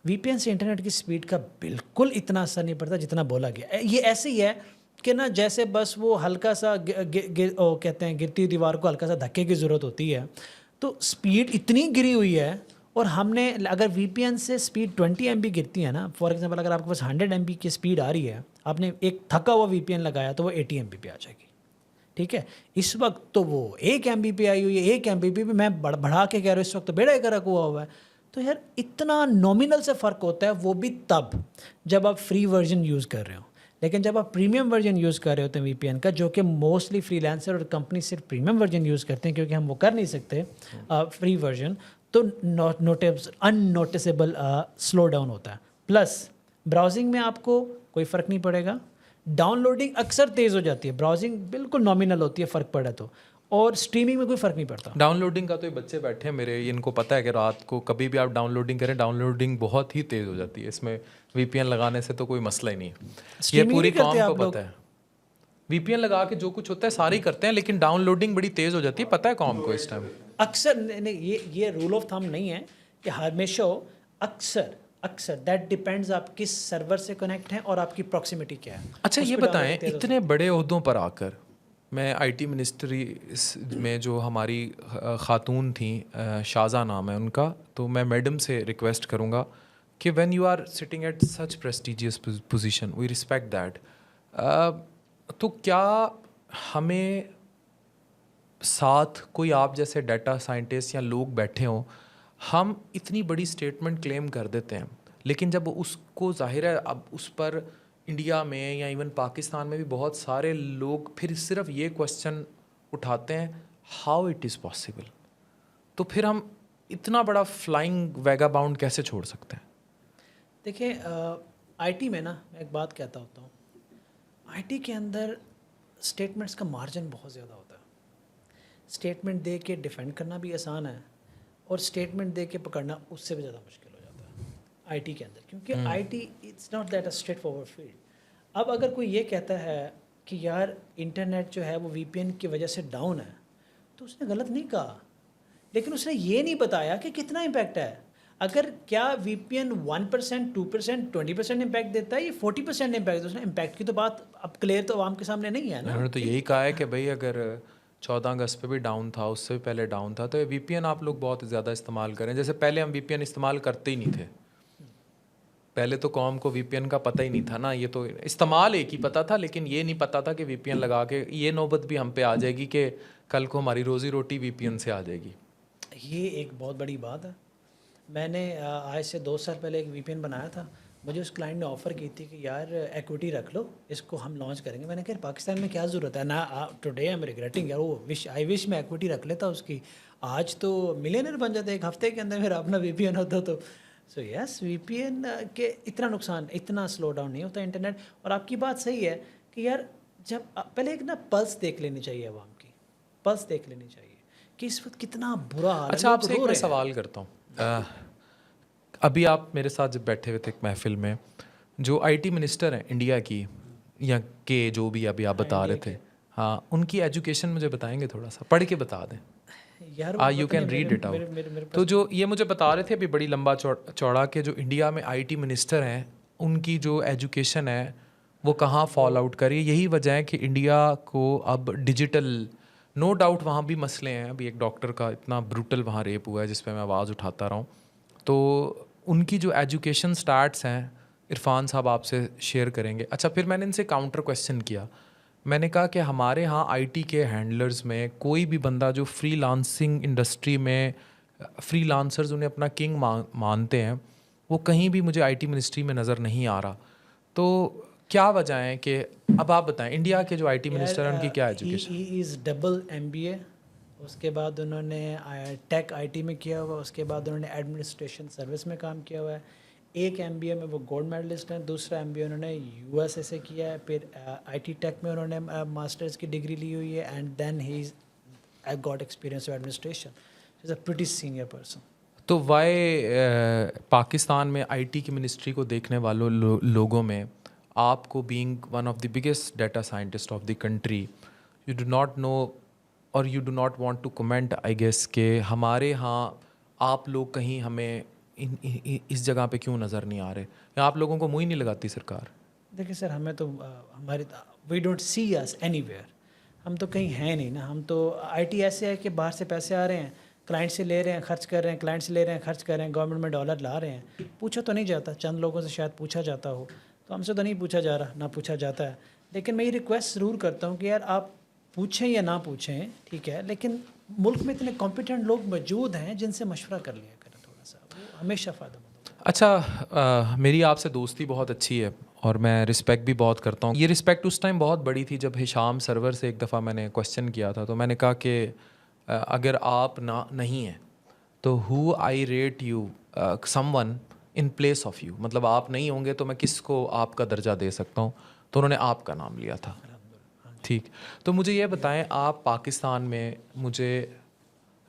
वीपीएन से इंटरनेट की स्पीड का बिल्कुल इतना असर नहीं पड़ता जितना बोला गया। ये ऐसे ही है कि ना जैसे बस वो हल्का सा कहते हैं गिरती दीवार को हल्का सा धक्के की ज़रूरत होती है, तो स्पीड इतनी गिरी हुई है। और हमने अगर वीपीएन से स्पीड 20 MB गिरती है ना, फॉर एग्जांपल अगर आपके पास 100 MB की स्पीड आ रही है, आपने एक थका हुआ वीपीएन लगाया तो वो 80 MB पे आ जाएगी। ठीक है, इस वक्त तो वो 1 MB पे आई हुई है, 1 MB पे भी मैं बढ़ा के कह रहा हूँ, इस वक्त तो बेड़ा गर्क हुआ है। तो यार इतना नॉमिनल से फ़र्क होता है, वो भी तब जब आप फ्री वर्जन यूज़ कर रहे हो। लेकिन जब आप प्रीमियम वर्जन यूज़ कर रहे होते हैं वीपीएन का, जो कि मोस्टली फ्रीलांसर और कंपनी सिर्फ प्रीमियम वर्जन यूज़ करते हैं क्योंकि हम वो कर नहीं सकते फ्री वर्जन, तो अननोटिसेबल स्लो डाउन होता है। प्लस ब्राउजिंग में आपको कोई फ़र्क नहीं पड़ेगा, डाउनलोडिंग अक्सर तेज़ हो जाती है, ब्राउजिंग बिल्कुल नॉमिनल होती है फ़र्क पड़ा तो, और स्ट्रीमिंग में कोई फ़र्क नहीं पड़ता। डाउनलोडिंग का तो ये बच्चे बैठे हैं मेरे, इनको पता है कि रात को कभी भी आप डाउनलोडिंग करें, डाउनलोडिंग बहुत ही तेज़ हो जाती है। इसमें वीपीएन लगाने से तो कोई मसला ही नहीं है, ये Streaming पूरी नहीं करते कॉम आप को लोग? पता है। वीपीएन लगा के जो कुछ होता है सारे ही करते हैं, लेकिन डाउनलोडिंग बड़ी तेज़ हो जाती है, पता है कॉम को इस टाइम। अक्सर नहीं, ये रूल ऑफ थंब नहीं है कि हमेशा हो, अक्सर दैट डिपेंड्स आप किस सर्वर से कनेक्ट हैं और आपकी प्रॉक्सिमिटी क्या है। अच्छा उस ये पे बताएं, downloading तेज़ हो इतने बड़े ओहदों पर आकर, मैं आईटी मिनिस्ट्री में जो हमारी खातून थी, शाज़ा नाम है उनका, तो मैं मैडम से रिक्वेस्ट करूँगा कि when you are sitting at such prestigious position, we respect that, तो क्या हमें साथ कोई आप जैसे डाटा साइंटिस्ट या लोग बैठे हों, हम इतनी बड़ी स्टेटमेंट क्लेम कर देते हैं, लेकिन जब उसको जाहिर है अब उस पर इंडिया में या इवन पाकिस्तान में भी बहुत सारे लोग फिर सिर्फ ये क्वेश्चन उठाते हैं, हाउ इट इज़ पॉसिबल, तो फिर हम इतना बड़ा फ्लाइंग वैगाबाउंड कैसे छोड़ सकते हैं? देखिए आईटी में ना, मैं एक बात कहता होता हूँ, आईटी के अंदर स्टेटमेंट्स का मार्जिन बहुत ज़्यादा होता है। स्टेटमेंट दे के डिफेंड करना भी आसान है, और स्टेटमेंट दे के पकड़ना उससे भी ज़्यादा मुश्किल हो जाता है आईटी के अंदर, क्योंकि IT it's not that a straight forward field. अब अगर कोई ये कहता है कि यार इंटरनेट जो है वो वीपीएन की वजह से डाउन है, तो उसने गलत नहीं कहा, लेकिन उसने ये नहीं बताया कि कितना इम्पैक्ट है। अगर क्या वीपीएन 1%, 2%, 20% इम्पैक्ट देता है, ये 40% इम्पैक्ट, उसने इम्पैक्ट की तो बात अब क्लियर तो आवाम के सामने नहीं है ना। उन्होंने तो यही कहा है कि भाई अगर 14 अगस्त पे भी डाउन था, उससे भी पहले डाउन था, तो वीपीएन आप लोग बहुत ज़्यादा इस्तेमाल करें। जैसे पहले हम वीपीएन इस्तेमाल करते ही नहीं थे, पहले तो कौम को वीपीएन का पता ही नहीं था ना, ये तो इस्तेमाल एक ही पता था, लेकिन ये नहीं पता था कि वीपीएन लगा के ये नौबत भी हम पे आ जाएगी कि कल को हमारी रोज़ी रोटी वीपीएन से आ जाएगी। ये एक बहुत बड़ी बात है। मैंने आज से 2 साल पहले एक वीपीएन बनाया था, मुझे उस क्लाइंट ने ऑफ़र की थी कि यार इक्विटी रख लो, इसको हम लॉन्च करेंगे। मैंने कहा पाकिस्तान में क्या ज़रूरत है ना, टुडे आई एम रिग्रेटिंग यार, वो आई विश मैं इक्विटी रख लेता उसकी, आज तो मिलियनर बन जाते एक हफ्ते के अंदर मेरा अपना वीपीएन होता तो। सो यस, वीपीएन के इतना नुकसान, इतना स्लो डाउन नहीं होता इंटरनेट। और आपकी बात सही है कि यार जब पहले एक ना पल्स देख लेनी चाहिए आवाम की, पल्स देख लेनी चाहिए कि इस वक्त कितना बुरा हाल है। अच्छा, लोग आपसे एक रो मैं रहे हैं। सवाल करता हूँ, अभी आप मेरे साथ जब बैठे हुए थे एक महफिल में, जो आईटी मिनिस्टर हैं इंडिया की, या के जो भी अभी आप बता रहे थे, हाँ, उनकी एजुकेशन मुझे बताएंगे, थोड़ा सा पढ़ के बता दें। यार you can read it out. तो जो ये मुझे बता रहे थे अभी बड़ी लंबा चौड़ा के जो इंडिया में आईटी मिनिस्टर हैं, उनकी जो एजुकेशन है वो कहाँ फॉल आउट करी, यही वजह है कि इंडिया को अब डिजिटल, नो डाउट वहाँ भी मसले हैं। अभी एक डॉक्टर का इतना ब्रूटल वहाँ रेप हुआ है जिस पे मैं आवाज़ उठाता रहा हूँ, तो उनकी जो एजुकेशन स्टार्ट्स हैं, इरफान साहब आपसे शेयर करेंगे। अच्छा, फिर मैंने इनसे काउंटर क्वेश्चन किया, मैंने कहा कि हमारे यहाँ आईटी के हैंडलर्स में कोई भी बंदा जो फ्रीलांसिंग इंडस्ट्री में, फ्रीलांसर्स उन्हें अपना किंग मानते हैं, वो कहीं भी मुझे आईटी मिनिस्ट्री में नज़र नहीं आ रहा। तो क्या वजह है कि, अब आप बताएं, इंडिया के जो आईटी मिनिस्टर हैं उनकी क्या education? He is double MBA, उसके बाद उन्होंने टेक आईटी में किया हुआ, उसके बाद उन्होंने एडमिनिस्ट्रेशन सर्विस में काम किया हुआ है। एक एमबीए में वो गोल्ड मेडलिस्ट हैं, दूसरा एमबीए उन्होंने यूएसए से किया है, फिर आईटी टेक में उन्होंने मास्टर्स की डिग्री ली हुई है, and then he got experience of administration, is a pretty senior person. तो वाई पाकिस्तान में आईटी की मिनिस्ट्री को देखने वालों लोगों में आपको, being one of the biggest data scientist of the country, you do not know और you do not want to comment, I guess, के हमारे यहाँ आप लोग कहीं हमें इस जगह पे क्यों नज़र नहीं आ रहे, या आप लोगों को मुँह ही नहीं लगाती सरकार? देखिए सर, हमें तो हमारे we don't see us anywhere, हम तो कहीं हैं नहीं ना। हम तो आईटी ऐसे है कि बाहर से पैसे आ रहे हैं, क्लाइंट से ले रहे हैं, खर्च कर रहे हैं, क्लाइंट से ले रहे हैं, खर्च कर रहे हैं, गवर्नमेंट में डॉलर ला रहे हैं, पूछा तो नहीं जाता। चंद लोगों से शायद पूछा जाता हो, तो हमसे तो नहीं पूछा जा रहा, ना पूछा जाता है। लेकिन मैं ये रिक्वेस्ट ज़रूर करता हूँ कि यार आप पूछें या ना पूछें, ठीक है, लेकिन मुल्क में इतने कॉम्पिटेंट लोग मौजूद हैं जिनसे मशवरा कर लिया करें थोड़ा सा, वो हमेशा फ़ायदा। अच्छा, मेरी आपसे दोस्ती बहुत अच्छी है और मैं रिस्पेक्ट भी बहुत करता हूँ। ये रिस्पेक्ट उस टाइम बहुत बड़ी थी जब हिशाम सरवर से एक दफ़ा मैंने क्वेश्चन किया था, तो मैंने कहा कि अगर आप नहीं हैं तो who I rate you someone in place of you, मतलब आप नहीं होंगे तो मैं किसको आपका दर्जा दे सकता हूँ, तो उन्होंने आपका नाम लिया था। ठीक, तो मुझे ये बताएं, आप पाकिस्तान में मुझे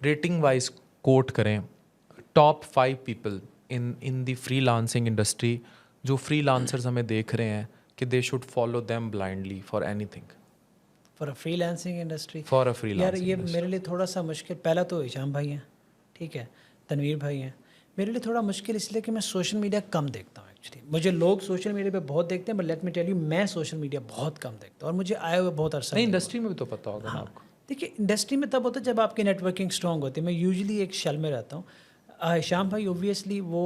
रेटिंग वाइज कोट करें top 5 people in the freelancing industry जो फ्रीलांसर्स हमें देख रहे हैं कि they should follow them blindly for anything, for a freelancing industry. For a यार फ्रीलांसिंग। ये मेरे लिए थोड़ा सा मुश्किल, पहला तो हिशाम भाई हैं, ठीक है, तनवीर भाई हैं। मेरे लिए थोड़ा मुश्किल इसलिए कि मैं सोशल मीडिया कम देखता हूँ एक्चुअली। मुझे लोग सोशल मीडिया पे बहुत देखते हैं, but let me tell you, मैं सोशल मीडिया बहुत कम देखता हूँ और मुझे आए हुए बहुत अरसा नहीं, नहीं हुआ। इंडस्ट्री में भी तो पता होगा ना आपको। देखिए, इंडस्ट्री में तब होता है जब आपकी नेटवर्किंग स्ट्रॉन्ग होती है। मैं यूजुअली एक शल में रहता हूँ। हिशाम भाई ओबियसली वो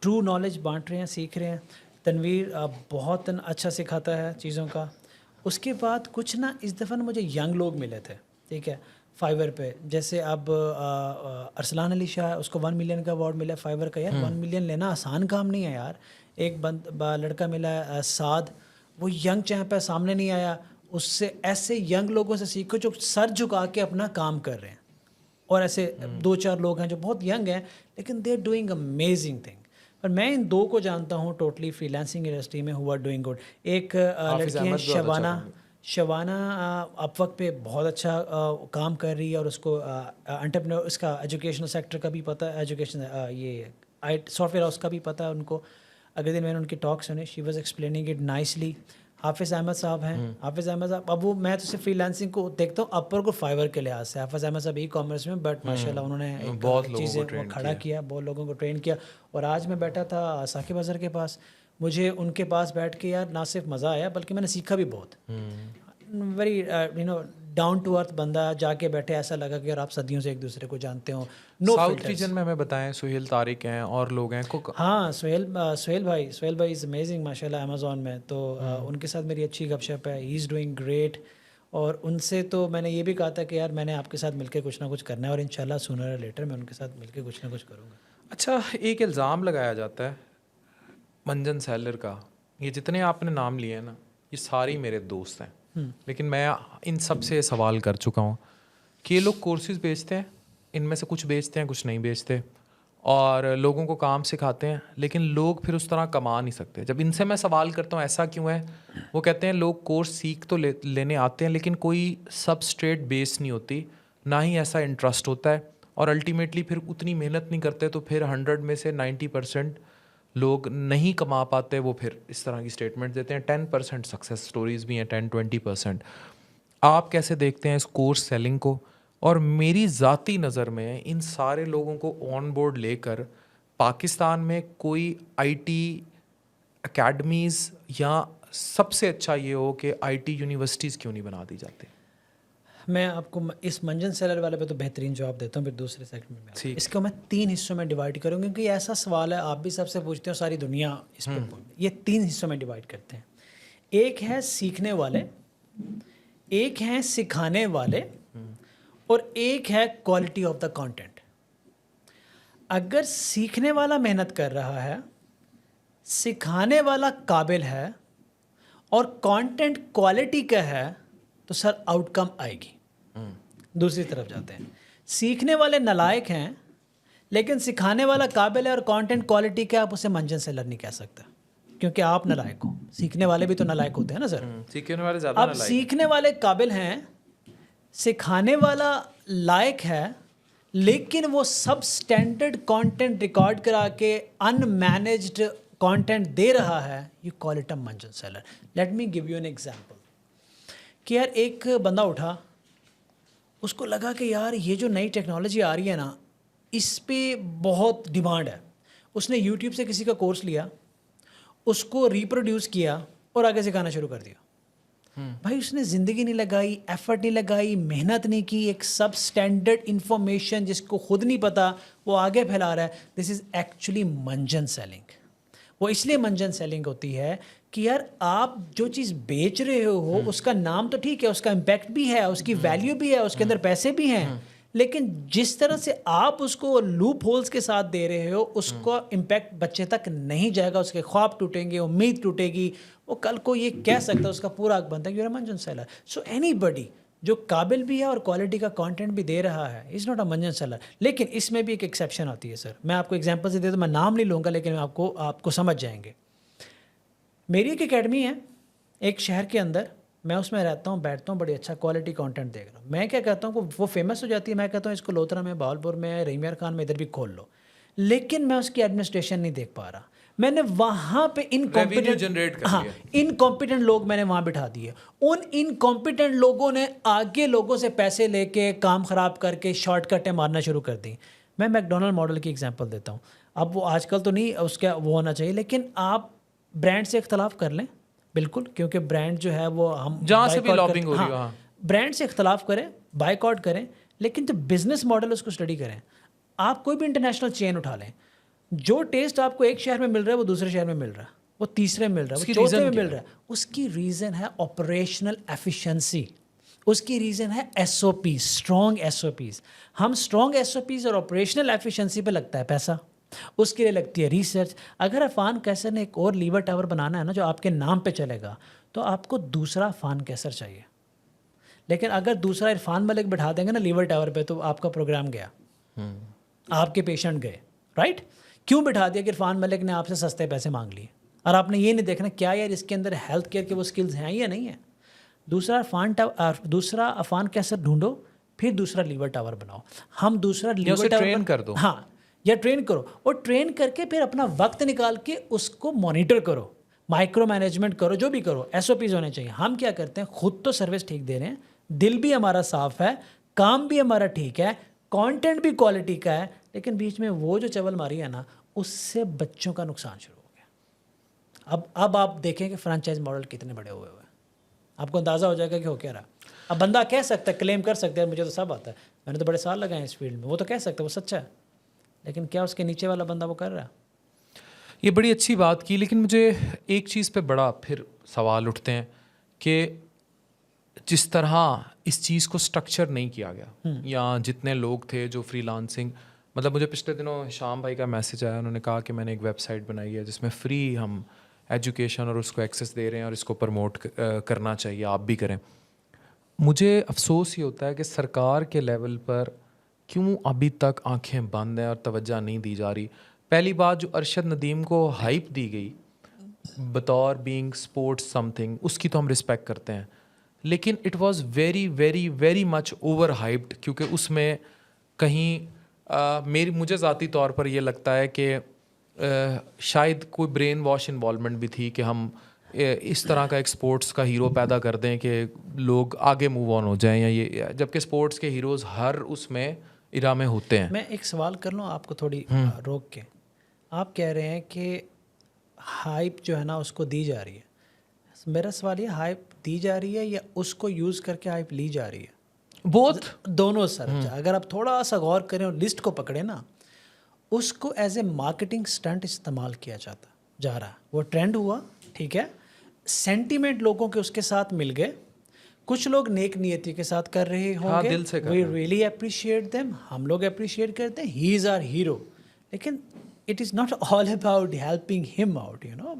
ट्रू नॉलेज बांट रहे हैं, सीख रहे हैं। तनवीर बहुत अच्छा सिखाता है चीज़ों का। उसके बाद कुछ ना इस दफ़ा ना मुझे यंग लोग मिले थे, ठीक है, फाइवर पे। जैसे अब अरसलान अली शाह, उसको 1 मिलियन का अवार्ड मिला फाइवर का। यार 1 मिलियन लेना आसान काम नहीं है यार। एक लड़का मिला है साद, वो यंग चैंप है, सामने नहीं आया। उससे ऐसे यंग लोगों से सीखो जो सर झुका के अपना काम कर रहे हैं। और ऐसे 2-4 लोग हैं जो बहुत यंग हैं लेकिन they are doing amazing thing. पर मैं इन दो को जानता हूँ टोटली फ्रीलांसिंग इंडस्ट्री में, हु आर डूइंग गुड। एक लड़की है शबाना, अपवर्क पे बहुत अच्छा काम कर रही है और उसको एंटरप्रेन्योर, इसका एजुकेशनल सेक्टर का भी पता है, एजुकेशन ये सॉफ्टवेयर हाउस का भी पता है उनको। अगले दिन मैंने उनकी टॉक सुनी, she was explaining it nicely. हाफिज़ अहमद साहब हैं, हाफिज़ अहमद साहब, अब वो मैं तो सिर्फ फ्रीलांसिंग को देखता हूँ अपर को फाइवर के लिहाज से। हाफिज़ अहमद साहब ई कॉमर्स में, बट माशाल्लाह उन्होंने बहुत चीज़ें वो खड़ा किया, बहुत लोगों को ट्रेन किया। और आज मैं बैठा था साकिब अज़हर के पास, मुझे उनके पास बैठ के यार ना सिर्फ मज़ा आया बल्कि मैंने सीखा भी बहुत। वेरी डाउन टू अर्थ बंदा, जाके बैठे ऐसा लगा कि यार आप सदियों से एक दूसरे को जानते हो। नो साउथ रीजन में हमें बताएं, सुहेल तारिक हैं और लोग हैं हाँ, सुहेल भाई इज़ अमेजिंग माशाल्लाह अमेज़ॉन में। तो उनके साथ मेरी अच्छी गपशप है, ही इज़ डूइंग ग्रेट। और उनसे तो मैंने ये भी कहा था कि यार मैंने आपके साथ मिलकर कुछ ना कुछ करना है और इंशाल्लाह सूनर और लेटर मैं उनके साथ मिलकर कुछ ना कुछ करूँगा। अच्छा, एक इल्ज़ाम लगाया जाता है मंजन सेलर का, ये जितने आपने नाम लिए हैं ना, ये सारे मेरे दोस्त हैं, लेकिन मैं इन सब से सवाल कर चुका हूँ कि ये लोग कोर्सेज बेचते हैं, इनमें से कुछ बेचते हैं कुछ नहीं बेचते, और लोगों को काम सिखाते हैं, लेकिन लोग फिर उस तरह कमा नहीं सकते। जब इनसे मैं सवाल करता हूँ ऐसा क्यों है, वो कहते हैं लोग कोर्स सीख तो लेने आते हैं लेकिन कोई सबस्ट्रेट बेस नहीं होती, ना ही ऐसा इंटरेस्ट होता है, और अल्टीमेटली फिर उतनी मेहनत नहीं करते, तो फिर 100 में से 90% लोग नहीं कमा पाते। वो फिर इस तरह की स्टेटमेंट देते हैं। 10% सक्सेस स्टोरीज भी हैं, 10-20%। आप कैसे देखते हैं इस कोर्स सेलिंग को? और मेरी ज़ाती नज़र में इन सारे लोगों को ऑन बोर्ड लेकर पाकिस्तान में कोई आईटी एकेडमीज़, या सबसे अच्छा ये हो कि आईटी यूनिवर्सिटीज़ क्यों नहीं बना दी जाती? मैं आपको इस मंजन सेलर वाले पे तो बेहतरीन जवाब देता हूँ, फिर दूसरे सेगमेंट में ठीक। इसको मैं 3 हिस्सों में डिवाइड करूँगा, क्योंकि ऐसा सवाल है आप भी सबसे पूछते हो, सारी दुनिया इस पर। ये 3 हिस्सों में डिवाइड करते हैं। एक है सीखने वाले, एक है सिखाने वाले, और एक है क्वालिटी ऑफ द कंटेंट। अगर सीखने वाला मेहनत कर रहा है, सिखाने वाला काबिल है और कंटेंट क्वालिटी का है, तो सर आउटकम आएगी। दूसरी तरफ जाते हैं, सीखने वाले नालायक हैं लेकिन सिखाने वाला काबिल है और कंटेंट क्वालिटी का, आप उसे मंजन सेलर नहीं कह सकता क्योंकि आप नालायक हो। सीखने वाले भी तो नालायक होते हैं ना सर। सीखने वाले ज़्यादा अब सीखने वाले काबिल हैं, सिखाने वाला लायक है, लेकिन वो सब स्टैंडर्ड कंटेंट रिकॉर्ड करा के अनमैनेज्ड कंटेंट दे रहा है, यू कॉल इट अ मंजन seller. Let me give you an example कि यार एक बंदा उठा, उसको लगा कि यार ये जो नई टेक्नोलॉजी आ रही है ना, इस पे बहुत डिमांड है। उसने यूट्यूब से किसी का कोर्स लिया, उसको रिप्रोड्यूस किया और आगे सिखाना शुरू कर दिया। भाई उसने ज़िंदगी नहीं लगाई, एफर्ट नहीं लगाई, मेहनत नहीं की, एक सब स्टैंडर्ड इन्फॉर्मेशन जिसको खुद नहीं पता वो आगे फैला रहा है। दिस इज़ एक्चुअली मंजन सेलिंग। वो इसलिए मंजन सेलिंग होती है कि यार आप जो चीज़ बेच रहे हो उसका नाम तो ठीक है, उसका इम्पैक्ट भी है, उसकी वैल्यू भी है, उसके अंदर पैसे भी हैं, लेकिन जिस तरह से आप उसको लूप होल्स के साथ दे रहे हो, उसका इम्पैक्ट बच्चे तक नहीं जाएगा, उसके ख्वाब टूटेंगे, उम्मीद टूटेगी, वो कल को ये कह सकता है, उसका पूरा हक बनता है कि मंजन सेलर। सो एनीबडी जो काबिल भी है और क्वालिटी का कंटेंट भी दे रहा है इज़ नॉट अ मंजन सेलर। लेकिन इसमें भी एक एक्सेप्शन आती है सर, मैं आपको एग्जांपल से दे दूँ, मैं नाम नहीं लूँगा लेकिन आपको समझ जाएंगे। मेरी एक एकेडमी है एक शहर के अंदर, मैं उसमें रहता हूँ, बैठता हूँ, बड़ी अच्छा क्वालिटी कंटेंट देख रहा हूँ। मैं क्या कहता हूँ वो फेमस हो जाती है, मैं कहता हूँ इसको लोथरा में, बहावलपुर में, रहीमियार खान में, इधर भी खोल लो, लेकिन मैं उसकी एडमिनिस्ट्रेशन नहीं देख पा रहा। मैंने वहाँ पे इनकॉम्पिटेंट जनरेट कर हाँ इनकॉम्पिटेंट लोग मैंने वहाँ बिठा दिए। उन इनकॉम्पिटेंट लोगों ने आगे लोगों से पैसे लेके काम ख़राब करके शॉर्टकटें मारना शुरू कर दी। मैं मैकडोनल्ड मॉडल की एग्जांपल देता हूँ। अब वो आजकल तो नहीं उसका वो होना चाहिए, लेकिन आप ब्रांड से इख्तलाफ कर लें बिल्कुल, क्योंकि ब्रांड जो है वो हम जहाँ से भी लॉबिंग हो रही हो, हाँ, ब्रांड से इख्तलाफ करें, बाइकआउट करें, लेकिन जो बिजनेस मॉडल उसको स्टडी करें। आप कोई भी इंटरनेशनल चेन उठा लें, जो टेस्ट आपको एक शहर में मिल रहा है वो दूसरे शहर में मिल रहा है, वो तीसरे में मिल रहा है, वो चौथे में मिल रहा है। उसकी रीज़न है ऑपरेशनल एफिशिएंसी, उसकी रीज़न है एसओपी, स्ट्रॉन्ग एसओपीज़। हम स्ट्रॉन्ग एसओपीज़ और ऑपरेशनल एफिशिएंसी पे लगता है पैसा, उसके लिए लगती है रिसर्च। अगर अफान कैसर ने एक और लीवर टावर बनाना है ना जो आपके नाम पे चलेगा, तो आपको दूसरा अफान कैसर चाहिए। लेकिन अगर दूसरा इरफान मलिक बैठा देंगे ना लीवर टावर पे, तो आपका प्रोग्राम गया, आपके पेशेंट गए, राइट? क्यों बैठा दिया कि इरफान मलिक ने आपसे सस्ते पैसे मांग लिए, और आपने ये नहीं देखना क्या यार इसके अंदर हेल्थ केयर के वो स्किल्स हैं या नहीं है। दूसरा अफान कैसर ढूंढो, फिर दूसरा लीवर टावर बनाओ। हम दूसरा लीवर टावर ट्रेन कर दो, हाँ, या ट्रेन करो, और ट्रेन करके फिर अपना वक्त निकाल के उसको मॉनिटर करो, माइक्रो मैनेजमेंट करो, जो भी करो, एसओपीज़ होने चाहिए। हम क्या करते हैं, खुद तो सर्विस ठीक दे रहे हैं, दिल भी हमारा साफ़ है, काम भी हमारा ठीक है, कंटेंट भी क्वालिटी का है, लेकिन बीच में वो जो चवल मारी है ना, उससे बच्चों का नुकसान शुरू हो गया। अब आप देखें कि फ्रेंचाइज मॉडल कितने बड़े हुए हैं, आपको अंदाज़ा हो जाएगा कि हो क्या रहा। अब बंदा कह सकता है, क्लेम कर सकता है, मुझे तो सब आता है, मैंने तो बड़े साल लगाए इस फील्ड में, वो तो कह सकता है वो सच्चा है, लेकिन क्या उसके नीचे वाला बंदा वो कर रहा है? ये बड़ी अच्छी बात की, लेकिन मुझे एक चीज़ पे बड़ा फिर सवाल उठते हैं कि जिस तरह इस चीज़ को स्ट्रक्चर नहीं किया गया, या जितने लोग थे जो फ्रीलांसिंग, मतलब मुझे पिछले दिनों शाम भाई का मैसेज आया, उन्होंने कहा कि मैंने एक वेबसाइट बनाई है जिसमें फ्री हम एजुकेशन और उसको एक्सेस दे रहे हैं और इसको प्रमोट करना चाहिए, आप भी करें। मुझे अफसोस ये होता है कि सरकार के लेवल पर क्यों अभी तक आंखें बंद हैं और तवज्जो नहीं दी जा रही। पहली बात, जो अरशद नदीम को हाइप दी गई बतौर बीइंग स्पोर्ट्स समथिंग, उसकी तो हम रिस्पेक्ट करते हैं, लेकिन it was very very very much over hyped, क्योंकि उसमें कहीं मुझे ज़ाती तौर पर ये लगता है कि शायद कोई ब्रेन वॉश इन्वॉल्वमेंट भी थी कि हम इस तरह का एक स्पोर्ट्स का हीरो पैदा कर दें कि लोग आगे मूव ऑन हो जाएं, या ये, जबकि स्पोर्ट्स के हीरोज़ हर उसमें इरा में होते हैं। मैं एक सवाल कर लूँ आपको थोड़ी रोक के, आप कह रहे हैं कि हाइप जो है ना उसको दी जा रही है, मेरा सवाल ये, हाइप दी जा रही है या उसको यूज़ करके हाइप ली जा रही है? बोथ, दोनों सर। अगर आप थोड़ा सा गौर करें और लिस्ट को पकड़े ना, उसको एज ए मार्केटिंग स्टंट इस्तेमाल किया जा रहा है। वो ट्रेंड हुआ, ठीक है, सेंटीमेंट लोगों के उसके साथ मिल गए, कुछ लोग नेक नियति के साथ कर रहे होंगे, हाँ, दिल से कर वी रियली अप्रिशिएट देम, हम लोग अप्रिशिएट करते हैं, ही इज़ आवर हीरो, लेकिन it is not all about helping him out, you know.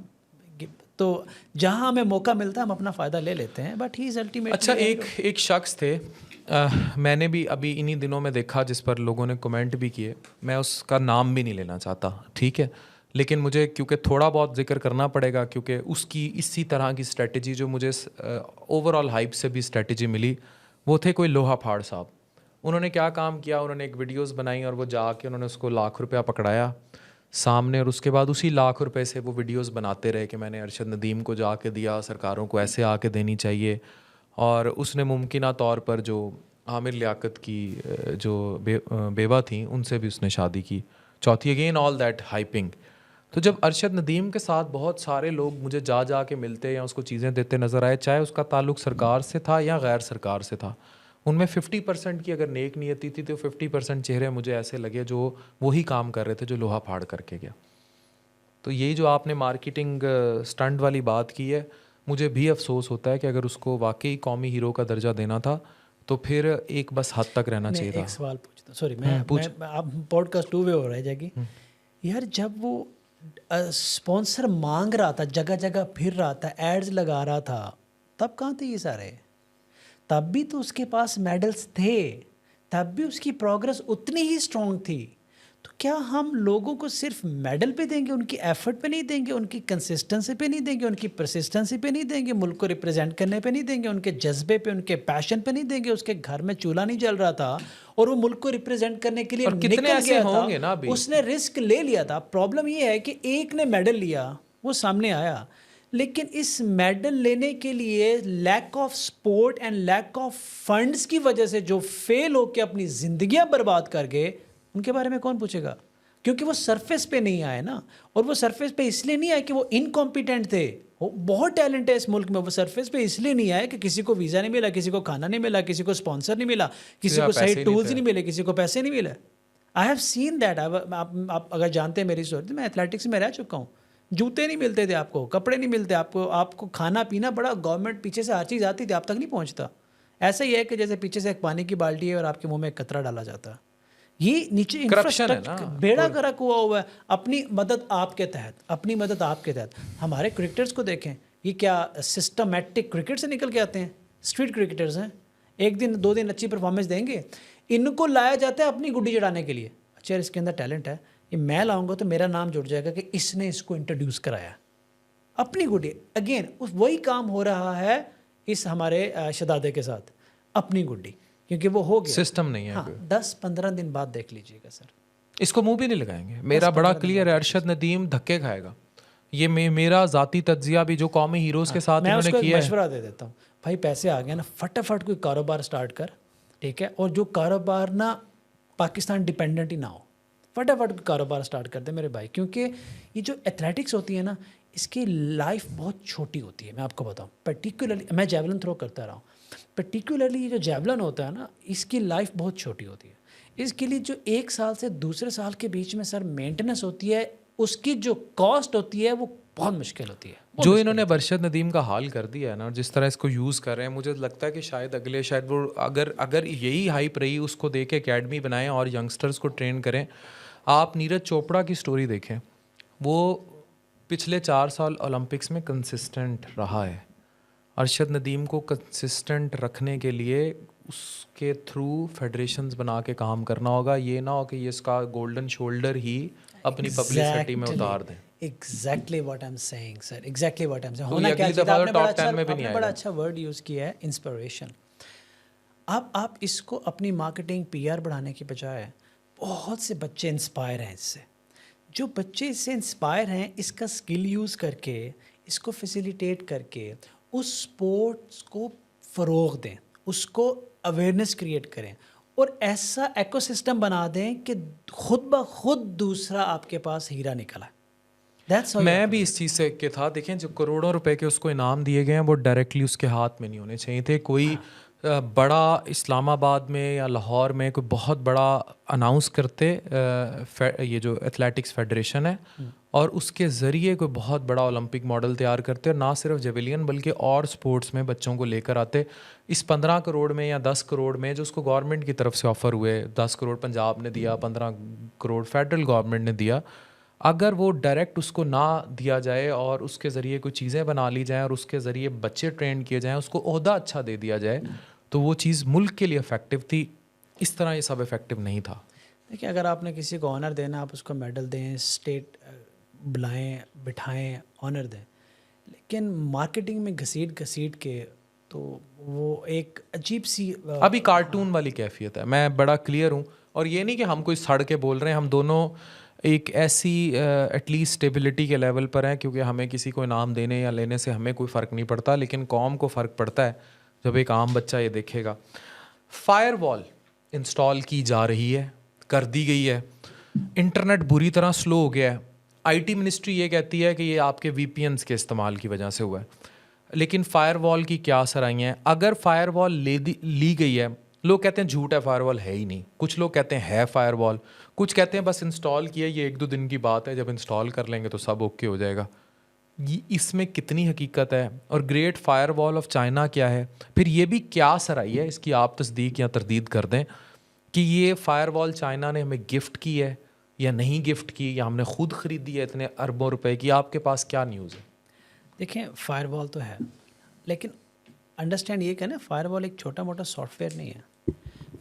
तो जहाँ हमें मौका मिलता है हम अपना फ़ायदा ले लेते हैं, बट ही इज़ अल्टीमेटली। अच्छा, एक शख्स थे, मैंने भी अभी इन्हीं दिनों में देखा, जिस पर लोगों ने कमेंट भी किए, मैं उसका नाम भी नहीं लेना चाहता, ठीक है, लेकिन मुझे क्योंकि थोड़ा बहुत जिक्र करना पड़ेगा, क्योंकि उसकी इसी तरह की स्ट्रेटजी जो मुझे ओवरऑल हाइप से भी स्ट्रेटजी मिली, वो थे कोई लोहा फाड़ साहब। उन्होंने क्या काम किया, उन्होंने एक वीडियोस बनाई और वो जाके उन्होंने उसको ₹1,00,000 पकड़ाया सामने, और उसके बाद उसी ₹1,00,000 से वो वीडियोस बनाते रहे कि मैंने अरशद नदीम को जाके दिया, सरकारों को ऐसे आके देनी चाहिए। और उसने मुमकिना तौर पर जो आमिर लियाकत की जो बेवा थी, उनसे भी उसने शादी की, चौथी, अगेन ऑल दैट हाइपिंग। तो जब अरशद नदीम के साथ बहुत सारे लोग मुझे जा के मिलते या उसको चीज़ें देते नज़र आए, चाहे उसका ताल्लुक सरकार से था या गैर सरकार से था, उनमें 50% की अगर नेक नियति थी तो 50% चेहरे मुझे ऐसे लगे जो वही काम कर रहे थे जो लोहा फाड़ करके गया। तो यही जो आपने मार्केटिंग स्टंट वाली बात की है, मुझे भी अफसोस होता है कि अगर उसको वाकई कौमी हीरो का दर्जा देना था तो फिर एक बस हद तक रहना मैं चाहिए एक था। सवाल पूछता, सॉरी मैं आप पॉडकास्ट 2 वे हो रहा है जाएगी यार, जब वो स्पॉन्सर मांग रहा था, जगह जगह फिर रहा था, एड्स लगा रहा था, तब कहाँ थे ये सारे? तब भी तो उसके पास मेडल्स थे, तब भी उसकी प्रोग्रेस उतनी ही स्ट्रांग थी। तो क्या हम लोगों को सिर्फ मेडल पे देंगे, उनकी एफर्ट पे नहीं देंगे, उनकी कंसिस्टेंसी पे नहीं देंगे, उनकी परसिस्टेंसी पे नहीं देंगे, मुल्क को रिप्रेजेंट करने पे नहीं देंगे, उनके जज्बे पे, उनके पैशन पे नहीं देंगे? उसके घर में चूल्हा नहीं जल रहा था और वो मुल्क को रिप्रेजेंट करने के लिए और कितने निकल ऐसे गया होंगे ना था, अभी। उसने रिस्क ले लिया था। प्रॉब्लम ये है कि एक ने मेडल लिया, वो सामने आया, लेकिन इस मेडल लेने के लिए lack of sport and lack of funds की वजह से जो फेल होकर अपनी जिंदगियां बर्बाद कर गए, उनके बारे में कौन पूछेगा? क्योंकि वो सरफेस पे नहीं आए ना, और वो सरफेस पे इसलिए नहीं आए कि वो इनकॉम्पिटेंट थे। वो बहुत टैलेंट है इस मुल्क में, वो सरफेस पे इसलिए नहीं आए कि किसी को वीज़ा नहीं मिला, किसी को खाना नहीं मिला, किसी को स्पॉन्सर नहीं मिला, किसी को सही टूल्स नहीं मिले, किसी को पैसे नहीं मिले। I have seen that. आप अगर जानते हैं मेरी स्टोरी, तो मैं एथलेटिक्स में रह चुका हूँ। जूते नहीं मिलते थे आपको, कपड़े नहीं मिलते आपको खाना पीना बड़ा, गवर्नमेंट पीछे से हर चीज़ आती थी, आप तक नहीं पहुँचता। ऐसा ही है कि जैसे पीछे से एक पानी की बाल्टी है और आपके मुंह में एक कतरा डाला जाता है। ये नीचे इंफ्रास्ट्रक्चर बेड़ा गर्क हुआ है। अपनी मदद आपके तहत, अपनी मदद आपके तहत। हमारे क्रिकेटर्स को देखें, ये क्या सिस्टमेटिक क्रिकेट से निकल के आते हैं? स्ट्रीट क्रिकेटर्स हैं, एक दिन 2 दिन अच्छी परफॉर्मेंस देंगे, इनको लाया जाता है अपनी गुड्डी चढ़ाने के लिए। अच्छा इसके अंदर टैलेंट है, ये मैं लाऊंगा तो मेरा नाम जुड़ जाएगा कि इसने इसको इंट्रोड्यूस कराया। अपनी गुड्डी, अगेन वही काम हो रहा है इस हमारे शहजादे के साथ, अपनी गुड्डी, क्योंकि वो हो गया, सिस्टम नहीं है। हाँ, 10-15 दिन बाद देख लीजिएगा सर, इसको मुंह भी नहीं लगाएंगे। मेरा बड़ा क्लियर है, अरशद नदीम धक्के खाएगा। ये मेरा ज़ाती तज्जिया भी जो कौमी हीरोज़ के साथ मैं इन्होंने उसको किया है। मशवरा दे देता हूँ, भाई पैसे आ गए ना, फटाफट कोई कारोबार स्टार्ट कर, ठीक है, और जो कारोबार ना पाकिस्तान डिपेंडेंट ही ना हो, फटाफट कारोबार स्टार्ट कर दे मेरे भाई। क्योंकि ये जो एथलेटिक्स होती है ना, इसकी लाइफ बहुत छोटी होती है। मैं आपको बताऊँ, पर्टिकुलरली मैं जेवलिन थ्रो करता रहा हूँ, पर्टिकुलरली ये जो जेवलिन होता है ना, इसकी लाइफ बहुत छोटी होती है। इसके लिए जो 1 साल से दूसरे साल के बीच में सर मेंटेनेंस होती है, उसकी जो कॉस्ट होती है वो बहुत मुश्किल होती है। जो इन्होंने अरशद नदीम का हाल कर दिया है ना, और जिस तरह इसको यूज़ कर रहे हैं, मुझे लगता है कि शायद वो अगर यही हाइप रही, उसको दे के अकेडमी बनाएं और यंगस्टर्स को ट्रेन करें। आप नीरज चोपड़ा की स्टोरी देखें, वो पिछले 4 साल ओलंपिक्स में कंसिस्टेंट रहा है। अरशद नदीम को कंसिस्टेंट रखने के लिए उसके थ्रू फेडरेशंस बना के काम करना होगा। ये ना हो कि ये इसका गोल्डन शोल्डर ही अपनी पब्लिसिटी में उतार दें। Exactly what I am saying sir, exactly what I am saying. तो होना ये क्या अगली चाहिए, दफा तो आपने टॉप बड़ा 10 में भी नहीं आपने बड़ा आएगा। अच्छा वर्ड यूज़ किया है, इंस्पिरेशन। आप इसको अपनी मार्केटिंग पीआर बढ़ाने की बजाय, बहुत से बच्चे इंस्पायर हैं इससे। जो बच्चे इससे इंस्पायर हैं, इसका स्किल यूज़ करके, इसको फैसिलिटेट करके उस स्पोर्ट्स को फ़रोग़ दें, उसको अवेयरनेस क्रिएट करें, और ऐसा इकोसिस्टम बना दें कि खुद ब खुद दूसरा आपके पास हीरा निकला। मैं भी इस चीज़ से के था। देखें, जो करोड़ों रुपए के उसको इनाम दिए गए हैं, वो डायरेक्टली उसके हाथ में नहीं होने चाहिए थे। कोई बड़ा इस्लामाबाद में या लाहौर में कोई बहुत बड़ा अनाउंस करते ये जो एथलेटिक्स फेडरेशन है, और उसके ज़रिए कोई बहुत बड़ा ओलंपिक मॉडल तैयार करते, और ना सिर्फ जेवलियन बल्कि और स्पोर्ट्स में बच्चों को लेकर आते। इस 15 करोड़ में या 10 करोड़ में जो उसको गवर्नमेंट की तरफ से ऑफ़र हुए, 10 करोड़ पंजाब ने दिया, 15 करोड़ फेडरल गवर्नमेंट ने दिया, अगर वो डायरेक्ट उसको ना दिया जाए और उसके ज़रिए कोई चीज़ें बना ली जाएँ और उसके ज़रिए बच्चे ट्रेन किए जाएँ, उसको ओहदा अच्छा दे दिया जाए, तो वो चीज़ मुल्क के लिए इफ़ेक्टिव थी। इस तरह ये सब इफ़ेक्टिव नहीं था। देखिए, अगर आपने किसी को ऑनर देना, आप उसको मेडल दें, स्टेट बुलाएं, बिठाएं, ऑनर दें, लेकिन मार्केटिंग में घसीट के तो वो एक अजीब सी अभी कार्टून वाली कैफियत है। मैं बड़ा क्लियर हूँ, और ये नहीं कि हम कोई सड़ के बोल रहे हैं, हम दोनों एक ऐसी एटलीस्ट स्टेबिलिटी के लेवल पर हैं, क्योंकि हमें किसी को इनाम देने या लेने से हमें कोई फ़र्क नहीं पड़ता, लेकिन कौम को फ़र्क पड़ता है जब एक आम बच्चा ये देखेगा। फायरवॉल इंस्टॉल की जा रही है, कर दी गई है। इंटरनेट बुरी तरह स्लो हो गया है। आईटी मिनिस्ट्री ये कहती है कि ये आपके वीपीएन्स के इस्तेमाल की वजह से हुआ है, लेकिन फायरवॉल की क्या असराइयाँ हैं? अगर फायरवॉल ली गई है, लोग कहते हैं झूठ है, फायरवॉल है ही नहीं। कुछ लोग कहते हैं है फायरवॉल, कुछ कहते हैं बस इंस्टॉल किया, ये 1-2 दिन की बात है, जब इंस्टॉल कर लेंगे तो सब ओके हो जाएगा। इसमें कितनी हकीकत है, और ग्रेट फायरवॉल ऑफ चाइना क्या है, फिर ये भी क्या सराही है, इसकी आप तस्दीक या तरदीद कर दें कि ये फायरवॉल चाइना ने हमें गिफ्ट की है या नहीं गिफ्ट की, या हमने खुद ख़रीदी है इतने अरबों रुपए की। आपके पास क्या न्यूज़ है? देखें, फायरवॉल तो है, लेकिन अंडरस्टैंड ये कहना, फायरवॉल एक छोटा मोटा सॉफ्टवेयर नहीं है।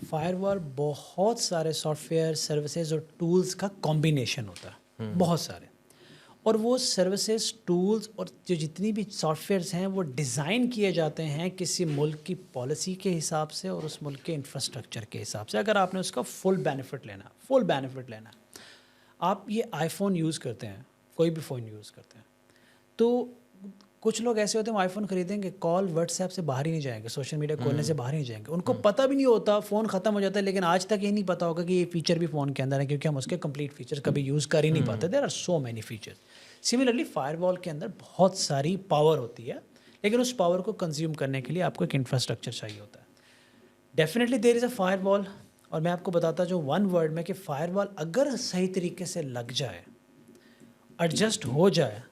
फायरवॉल बहुत सारे सॉफ्टवेयर, सर्विसेज और टूल्स का कॉम्बिनेशन होता है, बहुत सारे। और वो सर्विसेज, टूल्स और जो जितनी भी सॉफ्टवेयर्स हैं वो डिज़ाइन किए जाते हैं किसी मुल्क की पॉलिसी के हिसाब से और उस मुल्क के इंफ्रास्ट्रक्चर के हिसाब से। अगर आपने उसका फुल बेनिफिट लेना, आप ये आईफोन यूज़ करते हैं, कोई भी फ़ोन यूज़ करते हैं, तो कुछ लोग ऐसे होते हैं वो आईफोन खरीदेंगे, कॉल व्हाट्सएप से बाहर ही नहीं जाएंगे, सोशल मीडिया खोलने से बाहर ही नहीं जाएंगे, उनको पता भी नहीं होता, फ़ोन ख़त्म हो जाता है, लेकिन आज तक ये नहीं पता होगा कि ये फ़ीचर भी फ़ोन के अंदर है, क्योंकि हम उसके कंप्लीट फीचर्स कभी यूज़ कर ही नहीं पाते। There are so many features. Similarly firewall के अंदर बहुत सारी पावर होती है, लेकिन उस पावर को कंज्यूम करने के लिए आपको एक इंफ्रास्ट्रक्चर चाहिए होता है। Definitely there is a firewall, और मैं आपको बताता जो वन वर्ड में कि फायरवॉल अगर सही तरीके से लग जाए, एडजस्ट हो जाए,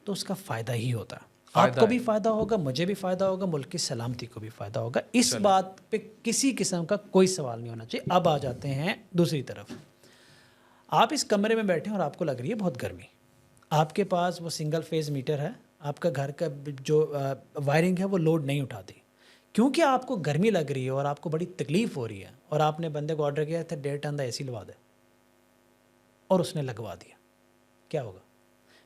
तो उसका फ़ायदा ही होता है। आपको भी फ़ायदा होगा, मुझे भी फ़ायदा होगा, मुल्क की सलामती को भी फ़ायदा होगा। इस बात पे किसी किस्म का कोई सवाल नहीं होना चाहिए। अब आ जाते हैं दूसरी तरफ। आप इस कमरे में बैठे हैं और आपको लग रही है बहुत गर्मी, आपके पास वो सिंगल फेज़ मीटर है, आपका घर का जो वायरिंग है वो लोड नहीं उठाती, क्योंकि आपको गर्मी लग रही है और आपको बड़ी तकलीफ़ हो रही है, और आपने बंदे को ऑर्डर किया था 1.5 टन का AC लगा दे, और उसने लगवा दिया। क्या होगा?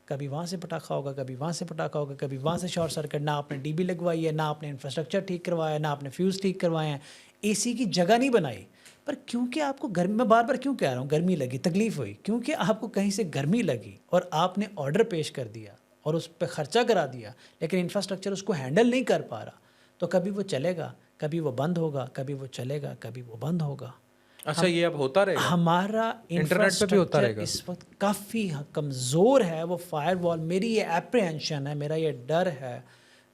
कभी वहाँ से पटाखा होगा, कभी वहाँ से पटाखा होगा, कभी वहाँ से शॉर्ट सर्किट। ना आपने DB लगवाई है, ना आपने इंफ्रास्ट्रक्चर ठीक करवाया, ना आपने फ्यूज़ ठीक करवाए हैं, AC की जगह नहीं बनाई। पर क्योंकि आपको गर्मी, मैं बार बार क्यों कह रहा हूँ, गर्मी लगी, तकलीफ़ हुई, क्योंकि आपको कहीं से गर्मी लगी और आपने ऑर्डर पेश कर दिया और उस पर ख़र्चा करा दिया, लेकिन इंफ्रास्ट्रक्चर उसको हैंडल नहीं कर पा रहा, तो कभी वो चलेगा, कभी वो बंद होगा, कभी वो चलेगा, कभी वो बंद होगा। अच्छा, ये अब होता रहेगा? हमारा इंटरनेट पे भी होता रहेगा? इस वक्त काफ़ी कमज़ोर है वो फायरवॉल। मेरी ये एप्रीहेंशन है, मेरा ये डर है,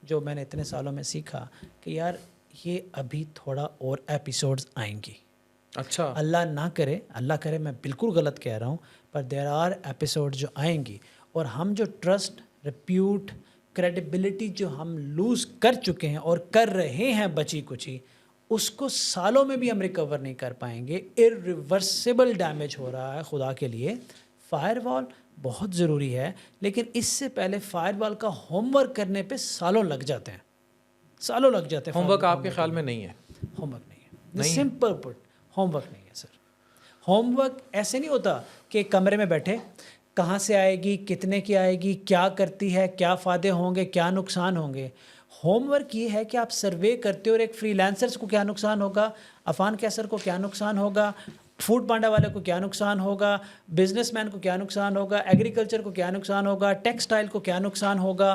जो मैंने इतने सालों में सीखा कि यार ये अभी थोड़ा और एपिसोड्स आएंगी। अच्छा, अल्लाह ना करे, अल्लाह करे, मैं बिल्कुल गलत कह रहा हूँ, पर देयर आर एपिसोड जो आएंगी, और हम जो ट्रस्ट, रिप्यूट, क्रेडिबिलिटी जो हम लूज़ कर चुके हैं और कर रहे हैं बची कुची, उसको सालों में भी हम रिकवर नहीं कर पाएंगे। इरिवर्सिबल डैमेज हो रहा है। खुदा के लिए फायरवॉल बहुत ज़रूरी है, लेकिन इससे पहले फायरवॉल का होमवर्क करने पे सालों लग जाते हैं, सालों लग जाते हैं। होमवर्क आपके ख्याल में नहीं है? होमवर्क नहीं है, सिंपल पुट, होमवर्क नहीं है सर। होमवर्क ऐसे नहीं होता कि कमरे में बैठे कहाँ से आएगी, कितने की आएगी, क्या करती है, क्या फ़ायदे होंगे, क्या नुकसान होंगे। होमवर्क ये है कि आप सर्वे करते हो और एक फ्रीलांसर्स को क्या नुकसान होगा, अफान कैसर को क्या नुकसान होगा, फूड पांडा वाले को क्या नुकसान होगा, बिजनेसमैन को क्या नुकसान होगा, एग्रीकल्चर को क्या नुकसान होगा, टेक्सटाइल को क्या नुकसान होगा,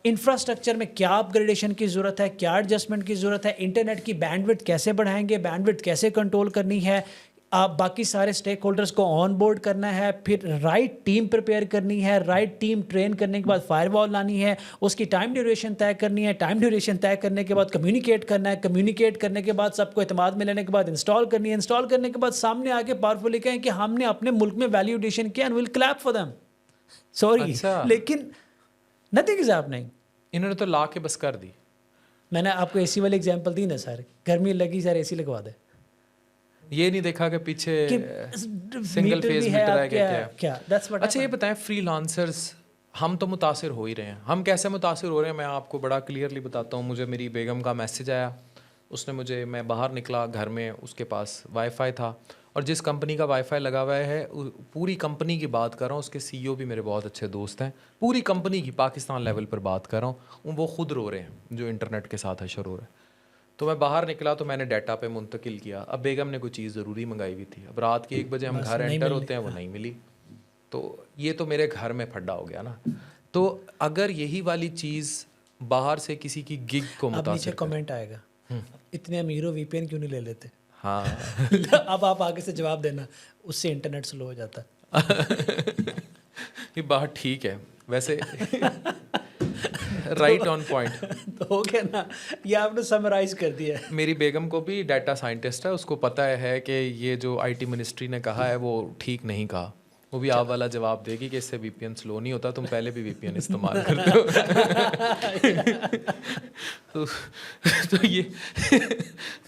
इंफ्रास्ट्रक्चर में क्या अपग्रेडेशन की ज़रूरत है, क्या एडजस्टमेंट की ज़रूरत है, इंटरनेट की बैंडविड्थ कैसे बढ़ाएंगे, बैंडविड्थ कैसे कंट्रोल करनी है, आप बाकी सारे स्टेक होल्डर्स को ऑन बोर्ड करना है, फिर राइट टीम प्रिपेयर करनी है, राइट टीम ट्रेन करने के बाद फायरवॉल लानी है, उसकी टाइम ड्यूरेशन तय करनी है, टाइम ड्यूरेशन तय करने के बाद कम्युनिकेट करना है, कम्युनिकेट करने के बाद सबको एतमाद में लेने के बाद इंस्टॉल करनी है, इंस्टॉल करने के बाद सामने आके पावरफुली कहें कि हमने अपने मुल्क में वैल्यू एडिशन किया and will clap for them. Sorry, लेकिन नथिंग इज हैपनिंग। इन्होंने तो ला के बस कर दी। मैंने आपको AC वाली एग्जाम्पल दी ना सर, गर्मी लगी सर AC लगवा दे, ये नहीं देखा कि पीछे सिंगल फेज मीटर है क्या। अच्छा, ये बताएं, फ्रीलांसर्स, हम तो मुतासिर हो ही रहे हैं। हम कैसे मुतासिर हो रहे हैं, मैं आपको बड़ा क्लियरली बताता हूँ। मुझे मेरी बेगम का मैसेज आया, उसने मुझे, मैं बाहर निकला घर में, उसके पास वाईफाई था, और जिस कंपनी का वाईफाई लगा हुआ है, पूरी कंपनी की बात कर रहा हूँ, उसके CEO भी मेरे बहुत अच्छे दोस्त हैं, पूरी कंपनी की पाकिस्तान लेवल पर बात कर रहा हूँ, वो खुद रो रहे हैं जो इंटरनेट के साथ हशर हो रहा है। तो मैं बाहर निकला तो मैंने डाटा पे मुंतकिल किया। अब बेगम ने कोई चीज़ ज़रूरी मंगाई हुई थी, अब रात के 1 बजे हम घर एंटर होते हैं, वो नहीं मिली, तो ये तो मेरे घर में फड्डा हो गया ना। तो अगर यही वाली चीज़ बाहर से किसी की गिग को मुतासिर, कमेंट आएगा, इतने अमीर हो VPN क्यों नहीं ले लेते। हाँ अब आप आगे से जवाब देना, उससे इंटरनेट स्लो हो जाता ये बात ठीक है वैसे। राइट ऑन पॉइंट तो हो गया ना, ये आपने समराइज कर दिया। मेरी बेगम को भी डाटा साइंटिस्ट है, उसको पता है कि ये जो IT मिनिस्ट्री ने कहा है वो ठीक नहीं कहा। वो भी आप वाला जवाब देगी कि इससे वीपीएन स्लो नहीं होता, तुम पहले भी वीपीएन इस्तेमाल करते हो। तो ये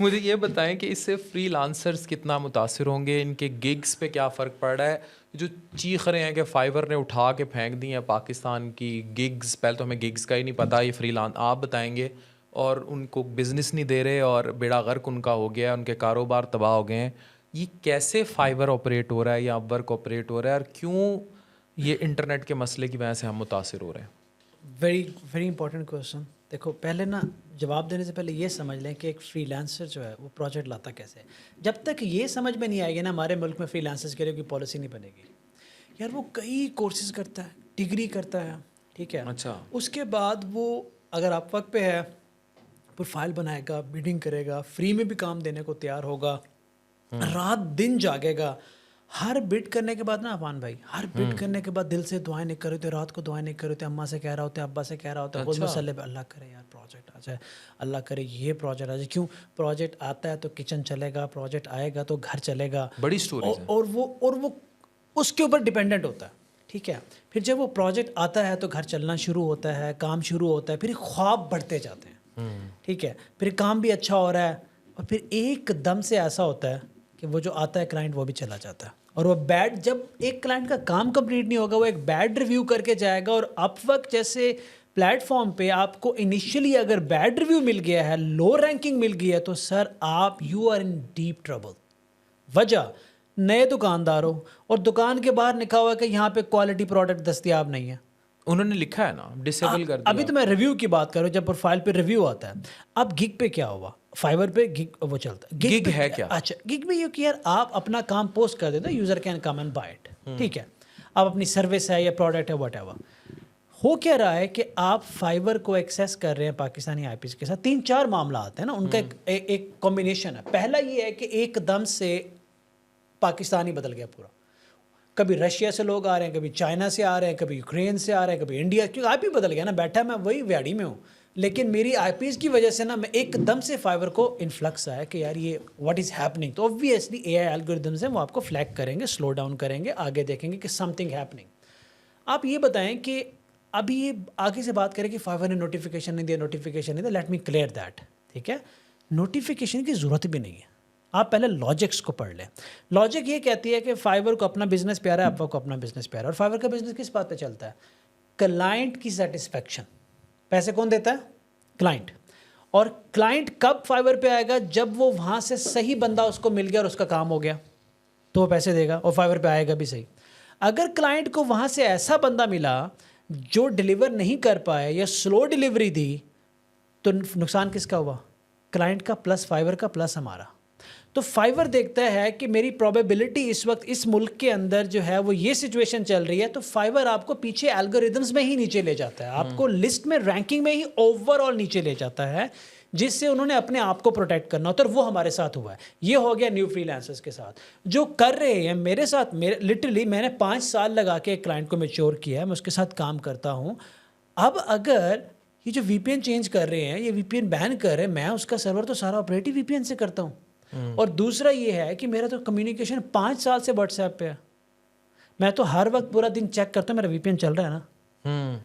मुझे ये बताएं कि इससे फ्रीलांसर्स कितना मुतासिर होंगे, इनके गिग्स पे क्या फ़र्क पड़ रहा है? जो चीख रहे हैं कि फाइवर ने उठा के फेंक दी है पाकिस्तान की गिग्स, पहले तो हमें गिग्स का ही नहीं पता, ये फ्रीलांस आप बताएंगे, और उनको बिज़नेस नहीं दे रहे और बेड़ा गर्क उनका हो गया, उनके कारोबार तबाह हो गए हैं। ये कैसे फाइवर ऑपरेट हो रहा है या अपवर्क ऑपरेट हो रहा है, और क्यों ये इंटरनेट के मसले की वजह से हम मुतासिर हो रहे हैं? Very very important question. देखो, पहले ना जवाब देने से पहले ये समझ लें कि एक फ्रीलांसर जो है वो प्रोजेक्ट लाता कैसे है। जब तक ये समझ में नहीं आएगी ना, हमारे मुल्क में फ्रीलांसर्स के लिए कोई पॉलिसी नहीं बनेगी। यार वो कई कोर्सेज करता है, डिग्री करता है, ठीक है, अच्छा। उसके बाद वो अगर आप वक्त पे है प्रोफाइल बनाएगा, बिडिंग करेगा, फ्री में भी काम देने को तैयार होगा, रात दिन जागेगा। हर बिट करने के बाद ना अफान भाई, हर बिट करने के बाद दिल से दुआएं नहीं कर रहे थे, रात को दुआएं नहीं कर रहे थे, अम्मा से कह रहा होता है, अब्बा से कह रहा होता है, खुद मसले पे अल्लाह करे यार प्रोजेक्ट आ जाए, अल्लाह करे ये प्रोजेक्ट आ जाए। क्यों? प्रोजेक्ट आता है तो किचन चलेगा, प्रोजेक्ट आएगा तो घर चलेगा। बड़ी स्टोरी है। और वो उसके ऊपर डिपेंडेंट होता है, ठीक है। फिर जब वो प्रोजेक्ट आता है तो घर चलना शुरू होता है, काम शुरू होता है, फिर ख्वाब बढ़ते जाते हैं, ठीक है, फिर काम भी अच्छा हो रहा है, और फिर एकदम से ऐसा होता है कि वो जो आता है क्लाइंट वो भी चला जाता है। और वो बैड, जब एक क्लाइंट का काम कंप्लीट नहीं होगा, वो एक बैड रिव्यू करके जाएगा। और अपवर्क जैसे प्लेटफॉर्म पे आपको इनिशियली अगर बैड रिव्यू मिल गया है, लो रैंकिंग मिल गई है, तो सर आप you are in deep trouble. वजह, नए दुकानदार हो और दुकान के बाहर लिखा हुआ है कि यहाँ पे क्वालिटी प्रोडक्ट दस्तयाब नहीं है। उन्होंने लिखा है ना, डिसेबल कर दिया। अभी तो मैं रिव्यू की बात करूँ, जब प्रोफाइल पे रिव्यू आता है। अब गिग पे क्या हुआ, फाइवर पे गिग वो चलता है। गिग पे है क्या? अच्छा, गिग में ये कि यार आप अपना काम पोस्ट कर देते हो, user can come and buy it, ठीक है। आप अपनी सर्विस है या प्रोडक्ट है व्हाटएवर, हो क्या रहा है कि आप फाइवर को एक्सेस कर रहे हैं पाकिस्तानी आईपीज के साथ। 3-4 मामला आते हैं ना, उनका एक कॉम्बिनेशन है। पहला ये है कि एकदम से पाकिस्तानी बदल गया पूरा। कभी रशिया से लोग आ रहे हैं, कभी चाइना से आ रहे हैं, कभी यूक्रेन से आ रहे हैं, कभी इंडिया, क्योंकि आईपी बदल गया ना। बैठा मैं वही व्याडी में हूँ, लेकिन मेरी आईपीज की वजह से ना मैं एकदम से फाइवर को इन्फ्लक्स आया कि यार ये व्हाट इज़ हैपनिंग। तो ऑब्वियसली एआई एल्गोरिदम्स हैं, वो आपको फ्लैग करेंगे, स्लो डाउन करेंगे, आगे देखेंगे कि समथिंग हैपनिंग। आप ये बताएं कि अभी ये आगे से बात करें कि फाइवर ने नोटिफिकेशन नहीं दिया, नोटिफिकेशन नहीं दिया, लेट मी क्लियर दैट, ठीक है। नोटिफिकेशन की ज़रूरत भी नहीं है। आप पहले लॉजिक्स को पढ़ लें। लॉजिक ये कहती है कि फाइवर को अपना बिजनेस प्यारा है, अपवर्क को अपना बिजनेस प्यारा है। और फाइवर का बिजनेस किस बात पे चलता है? क्लाइंट की सेटिस्फेक्शन। पैसे कौन देता है? क्लाइंट। और क्लाइंट कब फाइवर पे आएगा? जब वो वहाँ से सही बंदा उसको मिल गया और उसका काम हो गया, तो वो पैसे देगा और फाइवर पे आएगा भी सही। अगर क्लाइंट को वहाँ से ऐसा बंदा मिला जो डिलीवर नहीं कर पाए या स्लो डिलीवरी दी, तो नुकसान किसका हुआ? क्लाइंट का प्लस फाइवर का प्लस हमारा। तो फाइवर देखता है कि मेरी प्रोबेबिलिटी इस वक्त इस मुल्क के अंदर जो है वो ये सिचुएशन चल रही है, तो फाइवर आपको पीछे एल्गोरिदम्स में ही नीचे ले जाता है, आपको लिस्ट में रैंकिंग में ही ओवरऑल नीचे ले जाता है, जिससे उन्होंने अपने आप को प्रोटेक्ट करना होता है। और वो हमारे साथ हुआ है। ये हो गया न्यू फ्रीलांसर्स के साथ जो कर रहे हैं मेरे साथ। मेरे लिटरली मैंने 5 साल लगा के एक क्लाइंट को मैच्योर किया है, मैं उसके साथ काम करता हूँ। अब अगर ये जो वीपीएन चेंज कर रहे हैं, ये वीपीएन बैन कर रहे हैं, मैं उसका सर्वर तो सारा ऑपरेट ही वीपीएन से करता हूँ। और दूसरा ये है कि मेरा तो कम्युनिकेशन 5 साल से व्हाट्सएप पे है। मैं तो हर वक्त पूरा दिन चेक करता हूँ मेरा वीपीएन चल रहा है ना,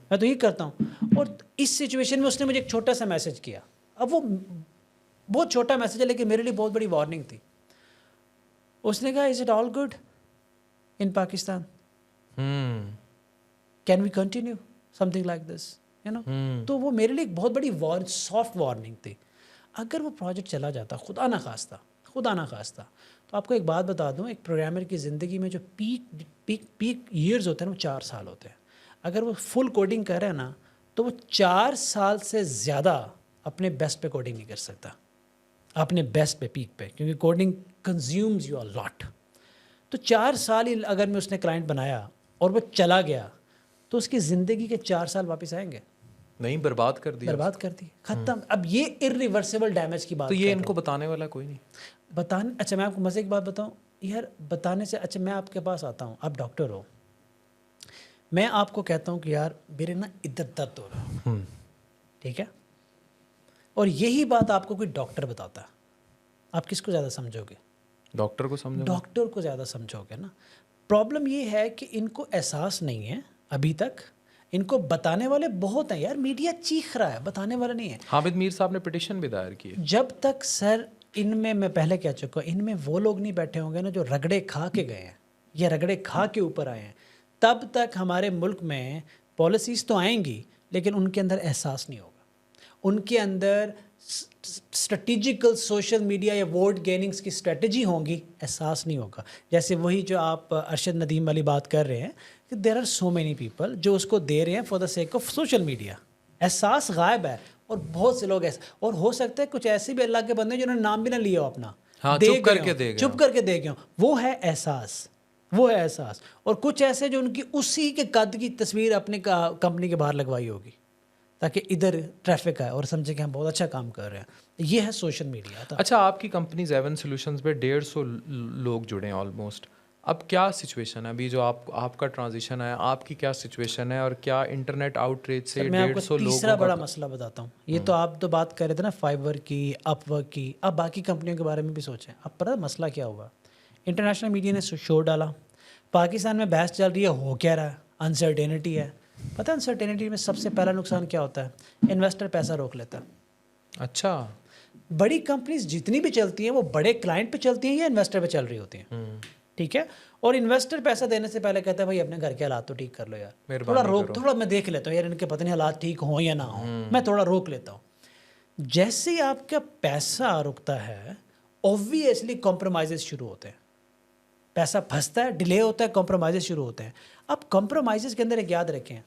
मैं तो ये करता हूँ। और इस सिचुएशन में उसने मुझे एक छोटा सा मैसेज किया। अब वो बहुत छोटा मैसेज है, लेकिन मेरे लिए बहुत बड़ी वार्निंग थी। उसने कहा, is it all good in Pakistan, can we continue something like this, you know. तो वो मेरे लिए एक बहुत बड़ी सॉफ्ट वार्निंग थी। अगर वो प्रोजेक्ट चला जाता, खुदा ना खास्ता, तो आपको एक बात बता दूं, एक प्रोग्रामर की ज़िंदगी में जो पीक ईयर्स होते हैं ना, वो 4 साल होते हैं। अगर वो फुल कोडिंग कर रहा है ना, तो वो 4 साल से ज़्यादा अपने बेस्ट पे कोडिंग नहीं कर सकता, अपने बेस्ट पे, पीक पे, क्योंकि coding consumes you a lot. तो 4 साल ही अगर मैं उसने क्लाइंट बनाया और वो चला गया, तो उसकी ज़िंदगी के 4 साल वापस आएंगे? नहीं, बर्बाद कर दिया, बर्बाद कर दी, खत्म। अब ये इरिवर्सिबल डैमेज की बात। तो ये इनको बताने वाला कोई नहीं बताने। अच्छा, मैं आपको मज़े की बात बताऊं यार, बताने से अच्छा, मैं आपके पास आता हूं, आप डॉक्टर हो, मैं आपको कहता हूं कि यार मेरे ना इधर दर्द हो रहा है, ठीक है, और यही बात आपको कोई डॉक्टर बताता है, आप किसको ज़्यादा समझोगे? डॉक्टर को समझो। डॉक्टर को ज़्यादा समझोगे ना। प्रॉब्लम ये है कि इनको एहसास नहीं है अभी तक। इनको बताने वाले बहुत हैं यार, मीडिया चीख रहा है, बताने वाला नहीं है। हामिद मीर साहब ने पिटिशन भी दायर की है। जब तक सर इनमें, मैं पहले कह चुका हूँ, इनमें वो लोग नहीं बैठे होंगे ना जो रगड़े खा के गए हैं या रगड़े खा के ऊपर आए हैं, तब तक हमारे मुल्क में पॉलिसीज़ तो आएंगी लेकिन उनके अंदर एहसास नहीं होगा। उनके अंदर स्ट्रेटिजिकल सोशल मीडिया या वोट गेनिंग्स की स्ट्रेटजी होंगी, एहसास नहीं होगा। जैसे वही जो आप अरशद नदीम वाली बात कर रहे हैं कि there are so many people जो उसको दे रहे हैं for the sake of social media. एहसास गायब है और बहुत से लोग ऐसे, और हो सकता है कुछ ऐसे भी अल्लाह के बंदे जिन्होंने नाम भी ना लिया हो अपना, हाँ, चुप करके दे गए। वो है एहसास, वो है एहसास। और कुछ ऐसे जो उनकी उसी के कद की तस्वीर अपने कंपनी के बाहर लगवाई होगी ताकि इधर ट्रैफिक आए और समझे कि हम बहुत अच्छा काम कर रहे हैं। ये है सोशल मीडिया। अच्छा, आपकी कंपनी ज़ेवन सॉल्यूशंस पे 150 लोग जुड़े हैं ऑलमोस्ट। अब क्या सिचुएशन है अभी जो आपका ट्रांजिशन है, आपकी क्या सिचुएशन है और क्या इंटरनेट आउटरीच से 150 लोग? तीसरा बड़ा मसला बताता हूँ। ये तो आप तो बात कर रहे थे ना फाइवर की, अपवर्क की, अब बाकी कंपनियों के बारे में भी सोचें। अब पता मसला क्या हुआ? इंटरनेशनल मीडिया ने शो डाला, पाकिस्तान में बहस चल रही है, हो क्या रहा है, अनसर्टेनिटी है। पता है अनसर्टेनिटी में सबसे पहला नुकसान क्या होता है? इन्वेस्टर पैसा रोक लेता है। अच्छा, बड़ी कंपनीज जितनी भी चलती हैं वो बड़े क्लाइंट पे चलती हैं या इन्वेस्टर पे चल रही होती हैं, ठीक है? और इन्वेस्टर पैसा देने से पहले कहता है भाई अपने घर के हालात तो ठीक कर लो यार, थोड़ा मैं देख लेता हूँ यार, इनके पता नहीं हालात ठीक हों या ना हो, मैं थोड़ा रोक लेता हूँ। जैसे ही आपका पैसा रुकता है ऑब्वियसली कॉम्प्रोमाइज़ शुरू होते हैं। पैसा फंसता है, डिले होता है, कॉम्प्रोमाइज़ शुरू होते हैं। अब कॉम्प्रोमाइज़ के अंदर एक याद रखें,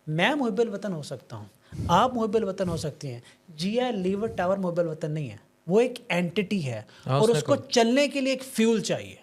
मैं मुहिब्बुल वतन हो सकता हूँ, आप मुहिब्बुल वतन हो सकती हैं, GI लीवर टावर मुहिब्बुल वतन नहीं है, वो एक एंटिटी है और उसको चलने के लिए एक फ्यूल चाहिए।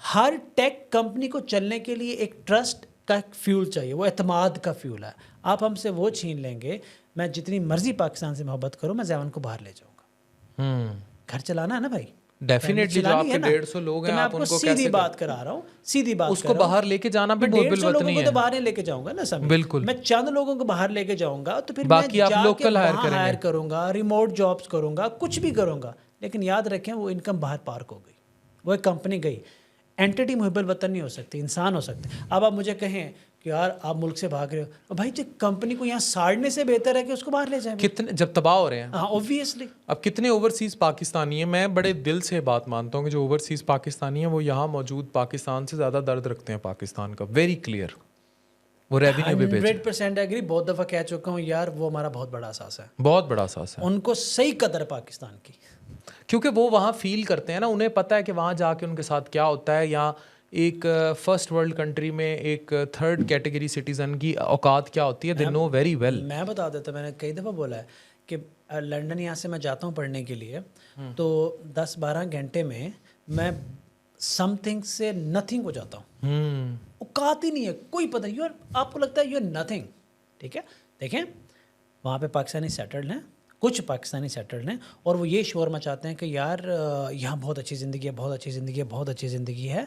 हर टेक कंपनी को चलने के लिए एक ट्रस्ट का एक फ्यूल चाहिए, वो एतमाद का फ्यूल है। आप हमसे वो छीन लेंगे, मैं जितनी मर्जी पाकिस्तान से मोहब्बत करूँ, मैं ज़ैवन को बाहर ले जाऊँगा। घर चलाना है ना भाई, डेफिनेटली। जो आपके 150 लोग हैं, तो मैं आप आपको उनको सीधी बात करा रहा हूँ, सीधी बात उसको बाहर लेके जाना भी मुहिब्बुल वतनी है। तो बाहर नहीं लेके जाऊंगा ना सब, बिल्कुल। मैं चंद लोगों को बाहर लेके जाऊंगा तो फिर बाकी आप लोकल हायर करूंगा, रिमोट जॉब्स करूंगा, कुछ भी करूंगा, लेकिन याद रखें वो इनकम बाहर पार्क हो गई, वो एक कंपनी गई। एंटिटी मुहिब्बुल वतन नहीं हो सकती, इंसान हो सकते। अब आप मुझे कहें कि यार आप मुल्क से भाग रहे हो, भाई जो कंपनी को यहाँ साड़ने से बेहतर है कि उसको बाहर ले जाए। कितने जब तबाह हो रहे हैं, हाँ ऑब्वियसली। अब कितने ओवरसीज़ पाकिस्तानी हैं, मैं बड़े दिल से बात मानता हूँ कि जो ओवरसीज़ पाकिस्तानी हैं वो यहाँ मौजूद पाकिस्तान से ज़्यादा दर्द रखते हैं पाकिस्तान का, वेरी क्लियर। वो रेवेन्यू भी 100% एग्री, बहुत दफ़ा कह चुका हूँ यार, वो हमारा बहुत बड़ा एहसास है, बहुत बड़ा एहसास है। उनको सही कदर है पाकिस्तान की, क्योंकि वो वहाँ फील करते हैं ना, उन्हें पता है कि वहाँ जाके उनके साथ क्या होता है। या एक फर्स्ट वर्ल्ड कंट्री में एक थर्ड कैटेगरी सिटीज़न की औकात क्या होती है, दे नो वेरी वेल। मैं बता देता, मैंने कई दफ़ा बोला है कि लंदन यहाँ से मैं जाता हूँ पढ़ने के लिए, तो 10-12 घंटे में मैं समथिंग से नथिंग हो जाता हूँ। औकात ही नहीं है, कोई पता नहीं, आपको लगता है यू आर नथिंग, ठीक है? देखें वहाँ पे पाकिस्तानी सेटल्ड हैं, कुछ पाकिस्तानी सेटल्ड हैं, और वो ये शोर मचाते हैं कि यार यहाँ बहुत अच्छी ज़िंदगी है, बहुत अच्छी ज़िंदगी है, बहुत अच्छी ज़िंदगी है।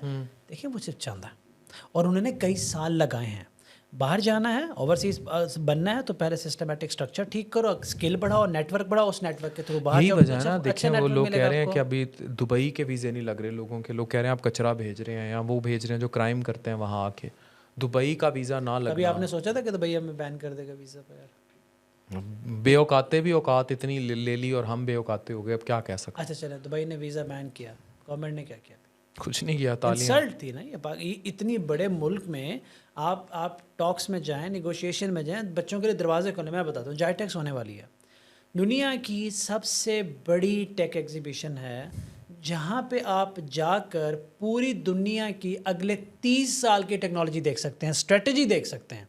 देखिए वो सिर्फ चंद है, और उन्होंने कई साल लगाए हैं। बाहर जाना है, ओवरसीज बनना है, तो पहले सिस्टमेटिक स्ट्रक्चर ठीक करो, स्किल बढ़ाओ, नेटवर्क बढ़ाओ, उस नेटवर्क के थ्रू बाहर जाओ। वजह है ना, देखिए वो लोग कह रहे हैं कि अभी दुबई के वीज़े नहीं लग रहे लोगों के, लोग कह रहे हैं आप कचरा भेज रहे हैं, या वो भेज रहे हैं जो क्राइम करते हैं वहाँ आके, दुबई का वीज़ा ना लगे। कभी आपने सोचा था कि दुबई हमें बैन कर देगा वीज़ा पर? यार बेऔकाते भी औकात इतनी ले ली और हम बेऔकाते हो गए, अब क्या कह सकते। अच्छा चले, दुबई ने वीज़ा बैन किया, गवर्नमेंट ने क्या किया? कुछ नहीं किया, तालियां। इंसल्ट थी ना ये इतनी बड़े मुल्क में। आप टॉक्स में जाएं, नेगोशिएशन में जाएं, बच्चों के लिए दरवाजे खोलें। मैं बताता हूँ, जाइटेक्स होने वाली है, दुनिया की सबसे बड़ी टेक एग्जीबिशन है, जहाँ पे आप जाकर पूरी दुनिया की अगले 30 साल की टेक्नोलॉजी देख सकते हैं, स्ट्रेटजी देख सकते हैं,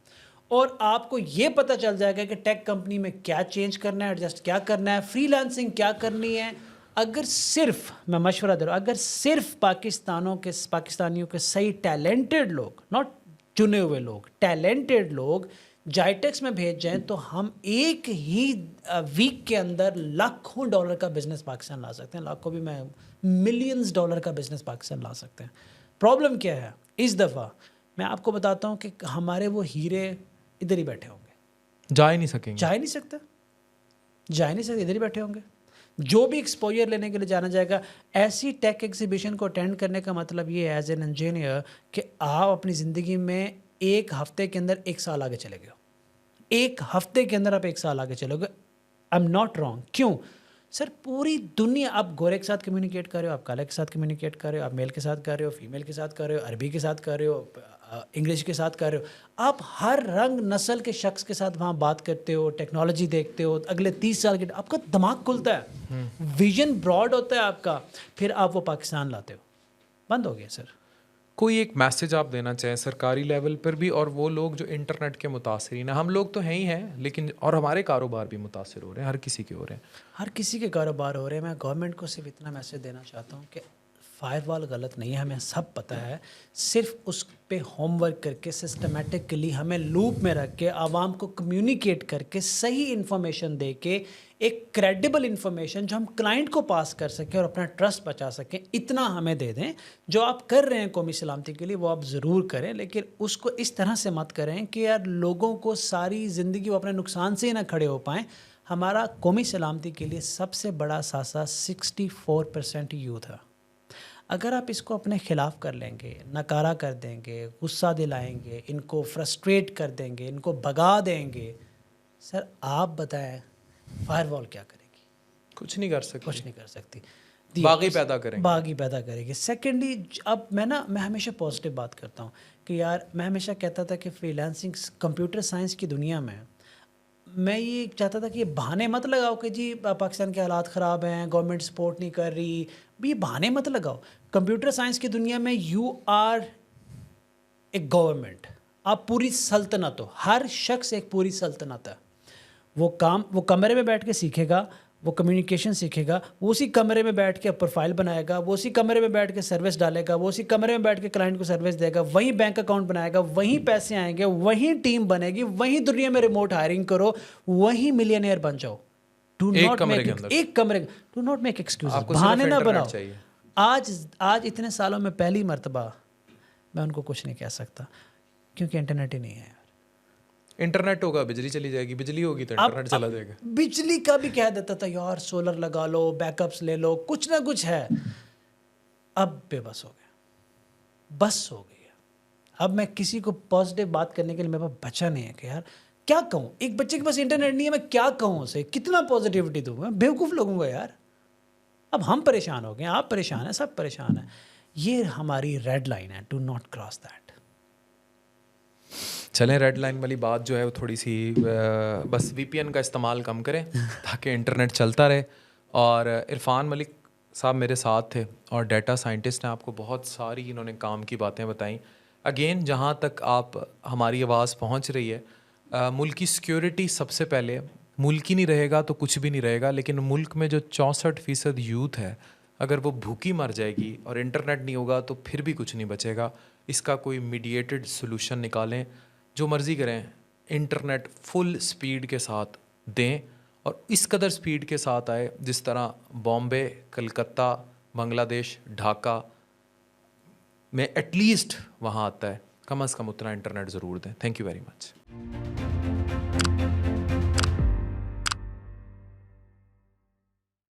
और आपको ये पता चल जाएगा कि टेक कंपनी में क्या चेंज करना है, एडजस्ट क्या करना है, फ्रीलांसिंग क्या करनी है। अगर सिर्फ, मैं मशवरा दे रहा हूँ, अगर सिर्फ पाकिस्तानियों के सही टैलेंटेड लोग, नॉट चुने हुए लोग, टैलेंटेड लोग जाइटेक्स में भेज जाएं, तो हम एक ही वीक के अंदर लाखों डॉलर का बिजनेस पाकिस्तान ला सकते हैं। लाखों भी, मैं मिलियंस डॉलर का बिजनेस पाकिस्तान ला सकते हैं। प्रॉब्लम क्या है इस दफ़ा? मैं आपको बताता हूँ कि हमारे वो हीरे इधर ही बैठे होंगे, जा ही नहीं सकेंगे, जा ही नहीं सकते, इधर ही बैठे होंगे। जो भी एक्सपोजर लेने के लिए जाना जाएगा, ऐसी टेक एग्जीबिशन को अटेंड करने का मतलब ये एज एन इंजीनियर कि आप अपनी ज़िंदगी में 1 हफ्ते के अंदर 1 साल आगे चले गए हो। 1 हफ्ते के अंदर आप 1 साल आगे चलोगे। I am not wrong. क्यों सर? पूरी दुनिया, आप गोरे के साथ कम्युनिकेट कर रहे हो, आप काले के साथ कम्युनिकेट कर रहे हो, आप मेल के साथ कर रहे हो, फीमेल के साथ कर रहे हो, अरबी के साथ कर रहे हो, इंग्लिश के साथ कर रहे हो। आप हर रंग नस्ल के शख्स के साथ वहाँ बात करते हो, टेक्नोलॉजी देखते हो। अगले 30 साल के आपका दिमाग खुलता है, विजन ब्रॉड होता है आपका। फिर आप वो पाकिस्तान लाते हो। बंद हो गया सर। कोई एक मैसेज आप देना चाहें सरकारी लेवल पर भी, और वो लोग जो इंटरनेट के मुतासिरीन हैं, हम लोग तो हैं ही हैं, लेकिन और हमारे कारोबार भी मुतासिर हो रहे हैं, हर किसी के हो रहे हैं। हर किसी के कारोबार हो रहे हैं। मैं गवर्नमेंट को सिर्फ इतना मैसेज देना चाहता हूँ कि फायरवॉल गलत नहीं है, हमें सब पता है। सिर्फ उस पे होमवर्क करके सिस्टमेटिकली हमें लूप में रख के आवाम को कम्युनिकेट करके सही इन्फॉर्मेशन दे के एक क्रेडिबल इन्फॉर्मेशन जो हम क्लाइंट को पास कर सकें और अपना ट्रस्ट बचा सकें, इतना हमें दे दें। जो आप कर रहे हैं कौमी सलामती के लिए वो आप ज़रूर करें, लेकिन उसको इस तरह से मत करें कि यार लोगों को सारी ज़िंदगी वो अपने नुकसान से ही ना खड़े हो पाएँ। हमारा कौमी सलामती के लिए सबसे बड़ा सासा 64% यूथ है। अगर आप इसको अपने ख़िलाफ़ कर लेंगे, नकारा कर देंगे, गुस्सा दिलाएंगे, इनको फ्रस्ट्रेट कर देंगे, इनको भगा देंगे, सर आप बताएं फायरवॉल क्या करेगी? कुछ नहीं कर सकते, कुछ नहीं कर सकती। बागी पैदा करेंगे, बागी पैदा करेगी। सेकेंडली, अब मैं हमेशा पॉजिटिव बात करता हूँ कि यार मैं हमेशा कहता था कि फ्रीलांसिंग कंप्यूटर साइंस की दुनिया में मैं ये चाहता था कि ये बहाने मत लगाओ कि जी पाकिस्तान के हालात ख़राब हैं, गवर्नमेंट सपोर्ट नहीं कर रही। भी बहाने मत लगाओ। कंप्यूटर साइंस की दुनिया में यू आर एक गवर्नमेंट, आप पूरी सल्तनत हो। हर शख्स एक पूरी सल्तनत है। वो कमरे में बैठ के सीखेगा, वो कम्युनिकेशन सीखेगा, वो उसी कमरे में बैठ के प्रोफाइल बनाएगा, वो उसी कमरे में बैठ के सर्विस डालेगा, वो उसी कमरे में बैठ के क्लाइंट को सर्विस देगा, वहीं बैंक अकाउंट बनाएगा, वहीं पैसे आएंगे, वहीं टीम बनेगी, वहीं दुनिया में रिमोट हायरिंग करो, वहीं मिलियनेयर बन जाओ। डू नॉट मेक एक कमरे, डू नॉट मेक एक्सक्यूज, बहाने ना बनाओ। आज इतने सालों में पहली मर्तबा मैं उनको कुछ नहीं कह सकता क्योंकि इंटरनेट ही नहीं है। इंटरनेट होगा बिजली चली जाएगी, बिजली होगी तो इंटरनेट चला जाएगा। बिजली का भी कह देता था यार सोलर लगा लो, बैकअप्स ले लो, कुछ ना कुछ है। अब बेबस हो गया, बस हो गई है। अब मैं किसी को पॉजिटिव बात करने के लिए मेरे पास बचा नहीं है कि यार क्या कहूँ। एक बच्चे के पास इंटरनेट नहीं है, मैं क्या कहूँ उसे, कितना पॉजिटिविटी दूँ? मैं बेवकूफ़ लगूंगा यार। अब हम परेशान हो गए, आप परेशान हैं, सब परेशान हैं। ये हमारी रेड लाइन है, डू नॉट क्रॉस दैट। चलें, रेड लाइन वाली बात जो है वो थोड़ी सी बस VPN का इस्तेमाल कम करें ताकि इंटरनेट चलता रहे। और इरफान मलिक साहब मेरे साथ थे और डेटा साइंटिस्ट हैं, आपको बहुत सारी इन्होंने काम की बातें बताई। अगेन जहाँ तक आप हमारी आवाज़ पहुँच रही है, मुल्क की सिक्योरिटी सबसे पहले। मुल्क ही नहीं रहेगा तो कुछ भी नहीं रहेगा, लेकिन मुल्क में जो 64% यूथ है, अगर वो भूखी मर जाएगी और इंटरनेट नहीं होगा तो फिर भी कुछ नहीं बचेगा। इसका कोई मीडिएटेड सोल्यूशन निकालें, जो मर्ज़ी करें, इंटरनेट फुल स्पीड के साथ दें और इस कदर स्पीड के साथ आए जिस तरह बॉम्बे, कलकत्ता, बांग्लादेश, ढाका में एटलीस्ट वहाँ आता है। कम से कम उतना इंटरनेट ज़रूर दें। Thank you very much.